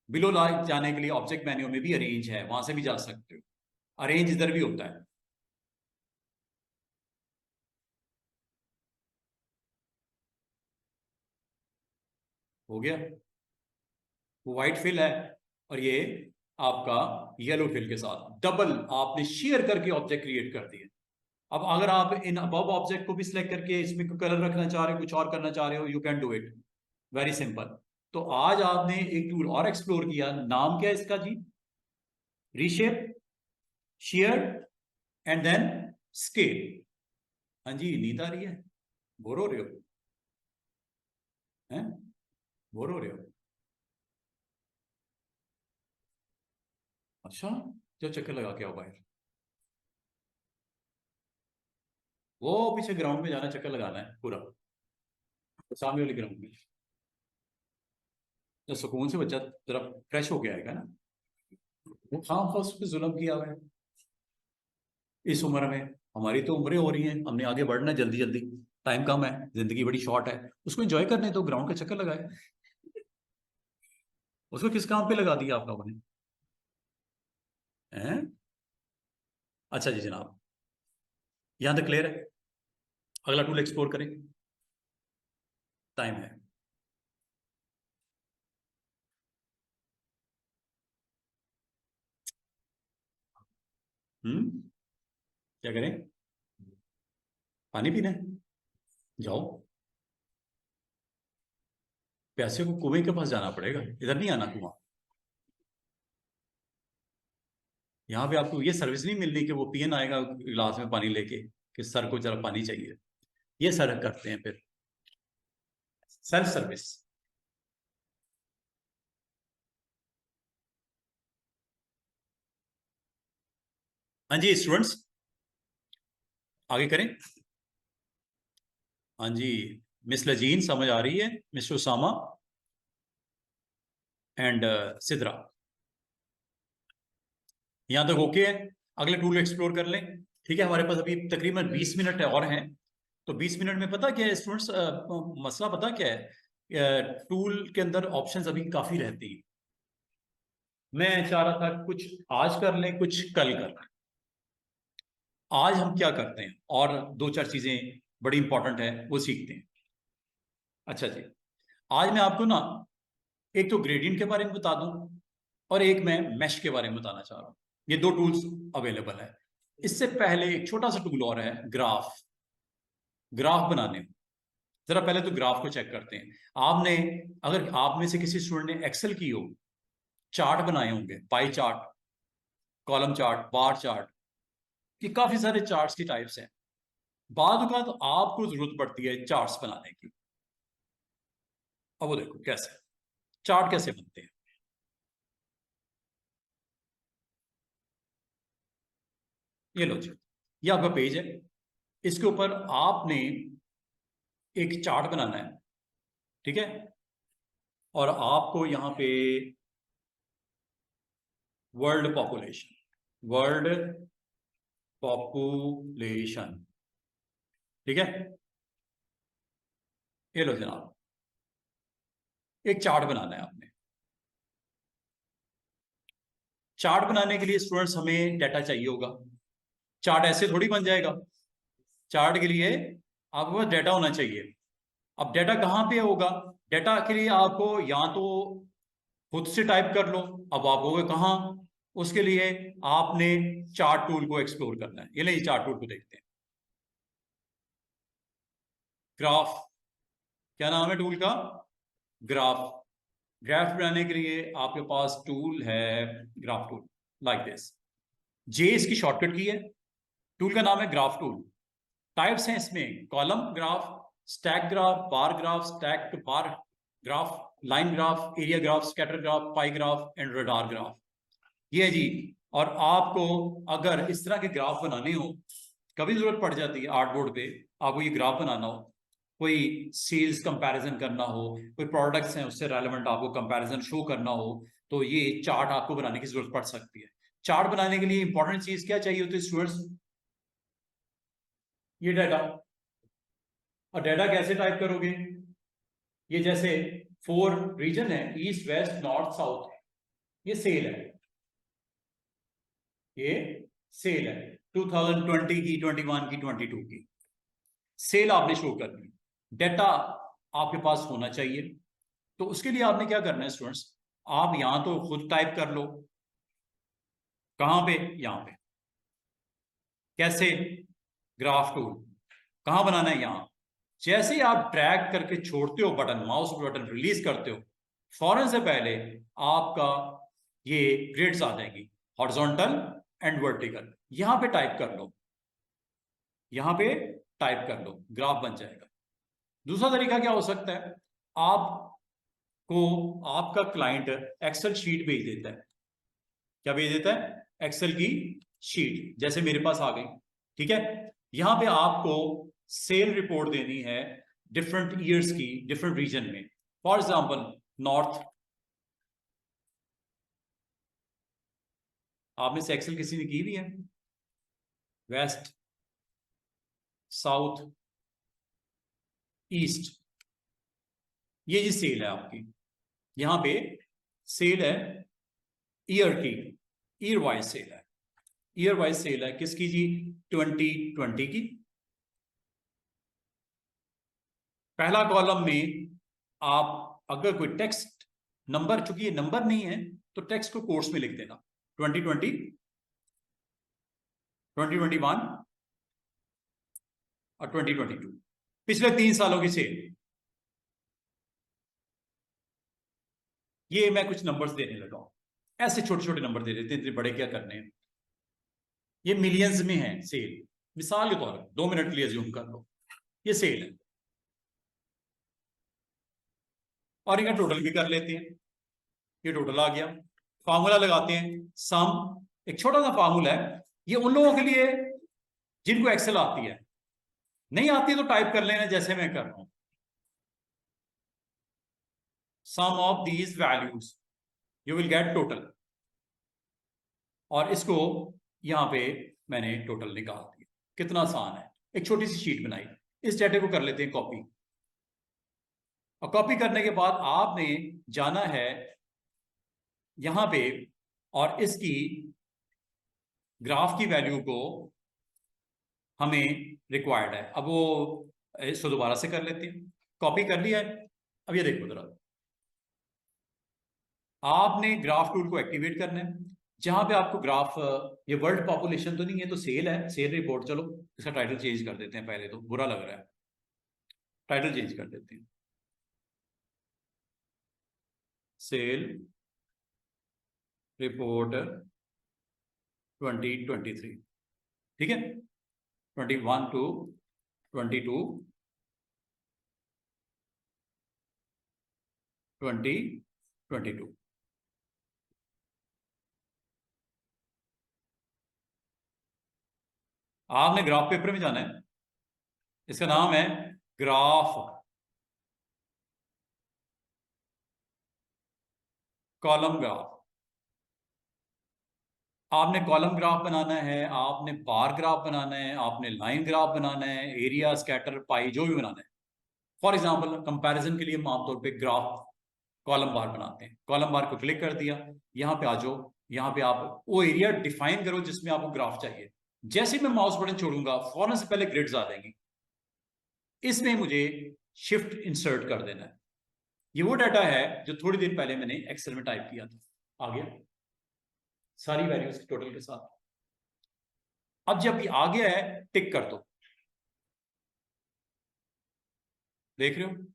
बिलो जाने के लिए ऑब्जेक्ट मेन्यू में भी अरेंज है, वहां से भी जा सकते हो। अरेंज इधर भी होता है। हो गया, वो व्हाइट फिल है, और ये आपका येलो फिल के साथ डबल आपने शेयर करके ऑब्जेक्ट क्रिएट कर दिए। अब अगर आप इन अबव ऑब्जेक्ट को भी सिलेक्ट करके इसमें कलर रखना चाह रहे हो, कुछ और करना चाह रहे हो, you can do it, very simple. तो आज आपने एक टूल और एक्सप्लोर किया, नाम क्या है इसका जी? Reshape, share, and then scale. हाँ जी, नींद आ रही है? बोर हो रहे हो? हैं? बोर हो रहे हो? अच्छा, जो चक्कर लगा के आओ बाहर, वो पीछे ग्राउंड में जाना, चक्कर लगाना है पूरा, तो सामने वाले ग्राउंड में, तो सुकून से बच्चा जरा फ्रेश होके आएगा ना। वो खाम खा उस पर जुल्म किया हुआ है इस उम्र में। हमारी तो उम्रें हो रही हैं, हमने आगे बढ़ना है जल्दी जल्दी, टाइम कम है, जिंदगी बड़ी शॉर्ट है, उसको एंजॉय करने तो ग्राउंड का चक्कर लगाए। उसको किस काम पे लगा दिया आप लोगों ने? हैं? अच्छा जी जनाब, यहां तक क्लियर है। अगला टूल एक्सप्लोर करें, टाइम है। हम्म, क्या करें? पानी पीना है? जाओ, प्यासे को कुएं के पास जाना पड़ेगा, इधर नहीं आना कुआं। यहाँ पे आपको ये सर्विस नहीं मिलनी कि वो पीएन आएगा गिलास में पानी लेके कि सर को जरा पानी चाहिए। ये सर करते हैं फिर सेल्फ सर्विस। हाँ जी स्टूडेंट्स, आगे करें। हाँ जी, मिस लजीन समझ आ रही है? मिस्टर उसामा एंड सिद्रा, यहां तक ओके है? अगले टूल एक्सप्लोर कर लें। ठीक है, हमारे पास अभी तकरीबन 20 मिनट और हैं। तो 20 मिनट में पता क्या है स्टूडेंट्स, मसला पता क्या है, टूल के अंदर ऑप्शंस अभी काफी रहती हैं। मैं चाह रहा था कुछ आज कर लें, कुछ कल कर लें। आज हम क्या करते हैं, और दो चार चीजें बड़ी इंपॉर्टेंट है वो सीखते हैं। अच्छा जी, आज मैं आपको ना एक तो ग्रेडियंट के बारे में बता दूं, और एक मैं मैश के बारे में बताना चाह रहा हूं। ये दो टूल्स अवेलेबल है। इससे पहले एक छोटा सा टूल और है, ग्राफ। ग्राफ बनाने, जरा पहले तो ग्राफ को चेक करते हैं। आपने, अगर आप में से किसी स्टूडेंट ने एक्सेल की हो, चार्ट बनाए होंगे, pie chart, column chart, bar chart, ये काफी सारे चार्ट्स की टाइप्स हैं। बाद का तो आपको जरूरत पड़ती है चार्ट्स बनाने की। अब वो देखो कैसे चार्ट कैसे बनते हैं। ये लो जी, ये आपका पेज है। इसके ऊपर आपने एक चार्ट बनाना है, ठीक है? और आपको यहां पे वर्ल्ड पॉपुलेशन, वर्ल्ड पॉपुलेशन, ठीक है? ये लो जनाब, एक चार्ट बनाना है आपने। चार्ट बनाने के लिए स्टूडेंट्स हमें डाटा चाहिए होगा। चार्ट ऐसे थोड़ी बन जाएगा। चार्ट के लिए आपके पास डाटा होना चाहिए। अब डाटा कहाँ पे होगा? डाटा के लिए आपको या तो खुद से टाइप कर लो। अब आप होगे कहाँ? उसके लिए आपने चार्ट टूल को एक्सप्लोर करना है। ये नहीं, चार्ट टूल को देखते हैं। ग्राफ, क्या नाम है टूल का? ग्राफ। ग्राफ बनाने के लिए आपके पास टूल है ग्राफ टूल, लाइक दिस। जे इसकी शॉर्टकट की है। टूल का नाम है ग्राफ टूल। टाइप्स हैं इसमें, column graph, stack graph, bar graph, stack bar graph, line graph, area graph, scatter graph, pi graph and radar graph. ये है जी। और आपको अगर इस तरह के ग्राफ बनाने हो, कभी जरूरत पड़ जाती है आर्ट बोर्ड पे, आपको ये ग्राफ बनाना हो, कोई सेल्स कंपैरिजन करना हो, कोई प्रोडक्ट्स हैं उससे रेलेवेंट आपको कंपैरिजन शो करना हो, तो ये चार्ट आपको बनाने की जरूरत पड़ सकती है। चार्ट बनाने के लिए इंपॉर्टेंट चीज क्या चाहिए होती है स्टूडेंट्स? ये डाटा। और डाटा कैसे टाइप करोगे? ये जैसे 4 रीजन है, ईस्ट वेस्ट नॉर्थ साउथ, ये सेल है, ये सेल है 2020 की, 21 की, 22 की सेल आपने शो करनी। डाटा आपके पास होना चाहिए। तो उसके लिए आपने क्या करना है स्टूडेंट्स, आप यहां तो खुद टाइप कर लो। कहां पे? यहां पे। कैसे? Graph tool. कहां बनाना है? यहां। जैसे ही आप ड्रैग करके छोड़ते हो बटन, माउस बटन रिलीज करते हो, फौरन से पहले आपका ये ग्रिड्स आ जाएंगी, हॉरिजॉन्टल एंड वर्टिकल। यहां पे टाइप कर लो, यहां पे टाइप कर लो, ग्राफ बन जाएगा। दूसरा तरीका क्या हो सकता है, आपको आपका क्लाइंट एक्सेल शीट भेज देता है। क्या भेज देता है? एक्सेल की शीट, जैसे मेरे पास आ गई। ठीक है, यहां पे आपको सेल रिपोर्ट देनी है डिफरेंट ईयर्स की, डिफरेंट रीजन में। फॉर एग्जांपल नॉर्थ, आप में से एक्सेल किसी ने की भी है? वेस्ट, साउथ, ईस्ट, ये जी सेल है आपकी। यहां पे सेल है ईयर की, ईयर वाइज सेल है। ईयर वाइज सेल है किसकी जी? 2020 की। पहला कॉलम में आप अगर कोई टेक्स्ट नंबर, चूंकि ये नंबर नहीं है तो टेक्स्ट को कोर्स में लिख देना, 2020, 2021, और 2022 पिछले 3 सालों की सेल। ये मैं कुछ नंबर्स देने लगा हूं, ऐसे छोटे छोटे नंबर दे देते, इतने बड़े क्या करने हैं। ये मिलियंस में है सेल, मिसाल के तौर पर 2 मिनट के लिए अज्यूम कर लो ये सेल है, और इनका टोटल भी कर लेते हैं। ये टोटल आ गया, फार्मूला लगाते हैं सम, एक छोटा सा फार्मूला है ये उन लोगों के लिए जिनको एक्सेल आती है, नहीं आती तो टाइप कर लेना जैसे मैं कर रहा हूं। Sum of these values you will get total, और इसको यहां पे मैंने टोटल निकाल दिया। कितना आसान है, एक छोटी सी शीट बनाई, इस डेटा को कर लेते हैं कॉपी, और कॉपी करने के बाद आपने जाना है यहां पे, और इसकी ग्राफ की वैल्यू को हमें रिक्वायर्ड है। अब वो इसको दोबारा से कर लेते हैं, कॉपी कर लिया है। अब ये देखो जरा, आपने ग्राफ टूल को एक्टिवेट करना है, जहां पे आपको ग्राफ, ये वर्ल्ड पॉपुलेशन तो नहीं है, तो सेल है, सेल रिपोर्ट। चलो इसका टाइटल चेंज कर देते हैं, पहले तो बुरा लग रहा है, टाइटल चेंज कर देते हैं, सेल रिपोर्ट 2023, ठीक है, 21 to 22 2022। आपने ग्राफ पेपर में जाना है, इसका नाम है ग्राफ कॉलम ग्राफ। आपने कॉलम ग्राफ बनाना है, आपने बार ग्राफ बनाना है, आपने लाइन ग्राफ बनाना है, एरिया, स्कैटर, पाई, जो भी बनाना है। फॉर एग्जांपल कंपैरिजन के लिए हम आमतौर पे ग्राफ कॉलम बार बनाते हैं। कॉलम बार को क्लिक कर दिया, यहाँ पे आ जाओ, यहाँ पे आप वो एरिया डिफाइन करो जिसमें आपको ग्राफ चाहिए। जैसे मैं माउस बटन छोड़ूंगा फौरन से पहले ग्रिड्स आ जाएंगी, इसमें मुझे शिफ्ट इंसर्ट कर देना है। ये वो डाटा है जो थोड़ी देर पहले मैंने एक्सेल में टाइप किया था, आ गया सारी वैल्यूज टोटल के साथ। अब जब ये आ गया है टिक कर दो, देख रहे हो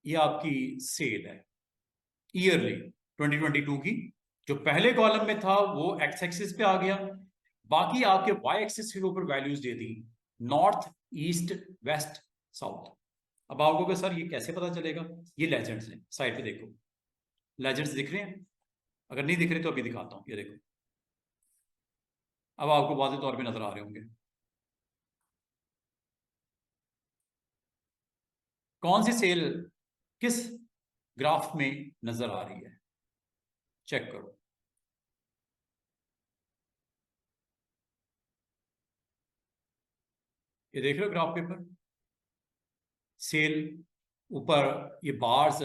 ये आपकी सेल है ईयरली 2022 की। जो पहले कॉलम में था वो एक्स एक्सिस पे आ गया, बाकी आपके वाई एक्सिस के ऊपर वैल्यूज दे दी, नॉर्थ, ईस्ट, वेस्ट, साउथ। अब आपको कि सर ये कैसे पता चलेगा, ये लेजेंड्स हैं, साइड पे देखो लेजेंड्स दिख रहे हैं, अगर नहीं दिख रहे तो अभी दिखाता हूं, ये देखो अब आपको वाज़ेह तौर पे नजर आ रहे होंगे। कौन सी सेल किस ग्राफ में नजर आ रही है, चेक करो। ये देख रहे हो ग्राफ पेपर, सेल ऊपर, ये बार्स,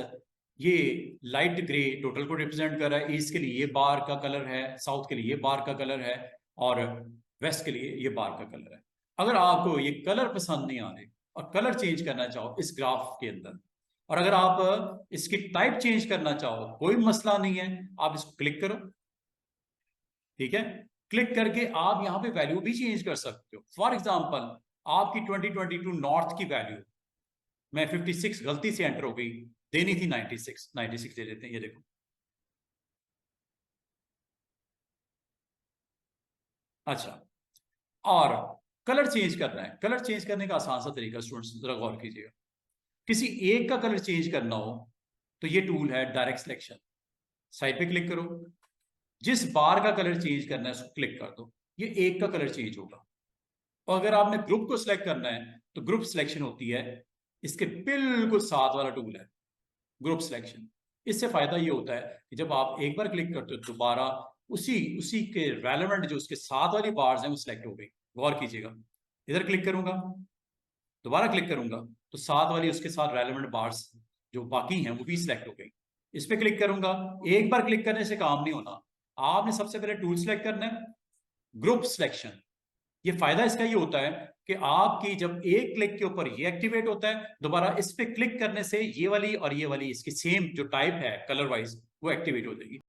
ये लाइट ग्रे टोटल को रिप्रेजेंट कर रहा है, ईस्ट के लिए ये बार का कलर है, साउथ के लिए ये बार का कलर है, और वेस्ट के लिए ये बार का कलर है। अगर आपको ये कलर पसंद नहीं आ रहे और कलर चेंज करना चाहो इस ग्राफ के अंदर, और अगर आप इसकी टाइप चेंज करना चाहो, कोई मसला नहीं है, आप इसको क्लिक करो, ठीक है। क्लिक करके आप यहां पे वैल्यू भी चेंज कर सकते हो। फॉर एग्जांपल आपकी 2022 नॉर्थ की वैल्यू, मैं 56 गलती से एंटर हो गई, देनी थी 96 दे देते हैं, ये देखो। अच्छा, और कलर चेंज करना है, कलर चेंज करने का आसान सा तरीका स्टूडेंट्स जरा गौर कीजिएगा। किसी एक का कलर चेंज करना हो तो ये टूल है डायरेक्ट सिलेक्शन, साइड पे क्लिक करो, जिस बार का कलर चेंज करना है उसको क्लिक कर दो, ये एक का कलर चेंज होगा। और अगर आपने ग्रुप को सिलेक्ट करना है तो ग्रुप सिलेक्शन होती है, इसके बिल्कुल साथ वाला टूल है ग्रुप सिलेक्शन। इससे फायदा ये होता है कि जब आप एक बार क्लिक करते हो दोबारा उसी उसी के रेलेवेंट जो उसके साथ वाली बार्स हैं वो सिलेक्ट हो गई। गौर कीजिएगा, इधर क्लिक करूंगा, दोबारा क्लिक करूंगा तो साथ वाली उसके साथ रेलेवेंट बार्स जो बाकी हैं वो भी सिलेक्ट हो गई। इस पर क्लिक करूंगा, एक बार क्लिक करने से काम नहीं होना, आपने सबसे पहले टूल सेलेक्ट करना है, ग्रुप सिलेक्शन। ये फायदा इसका ये होता है कि आपकी जब एक क्लिक के ऊपर ये एक्टिवेट होता है, दोबारा इस पे क्लिक करने से ये वाली और ये वाली इसकी सेम जो टाइप है कलर वाइज वो एक्टिवेट हो जाएगी।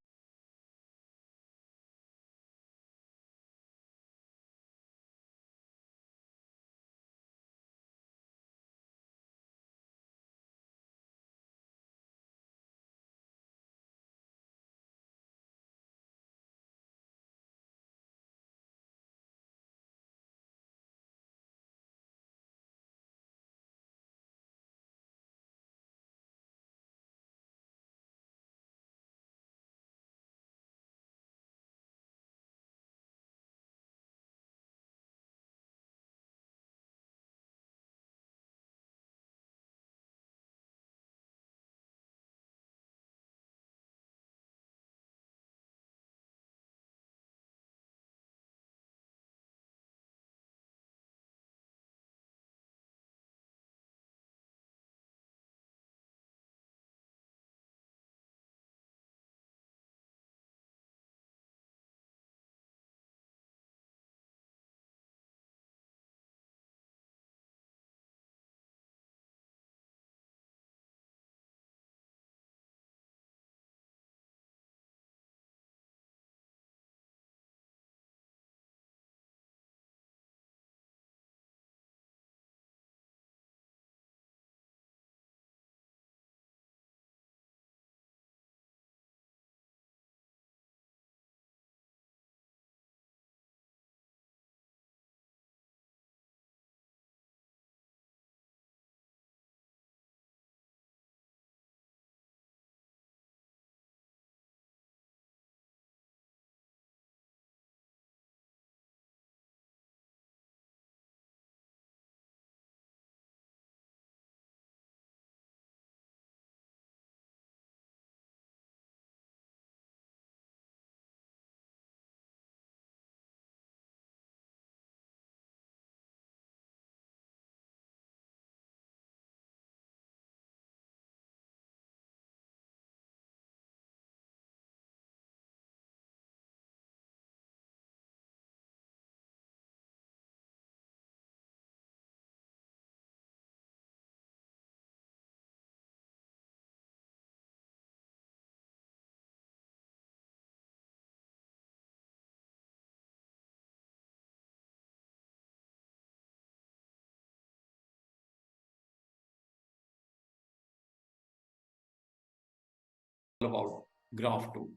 about graph 2.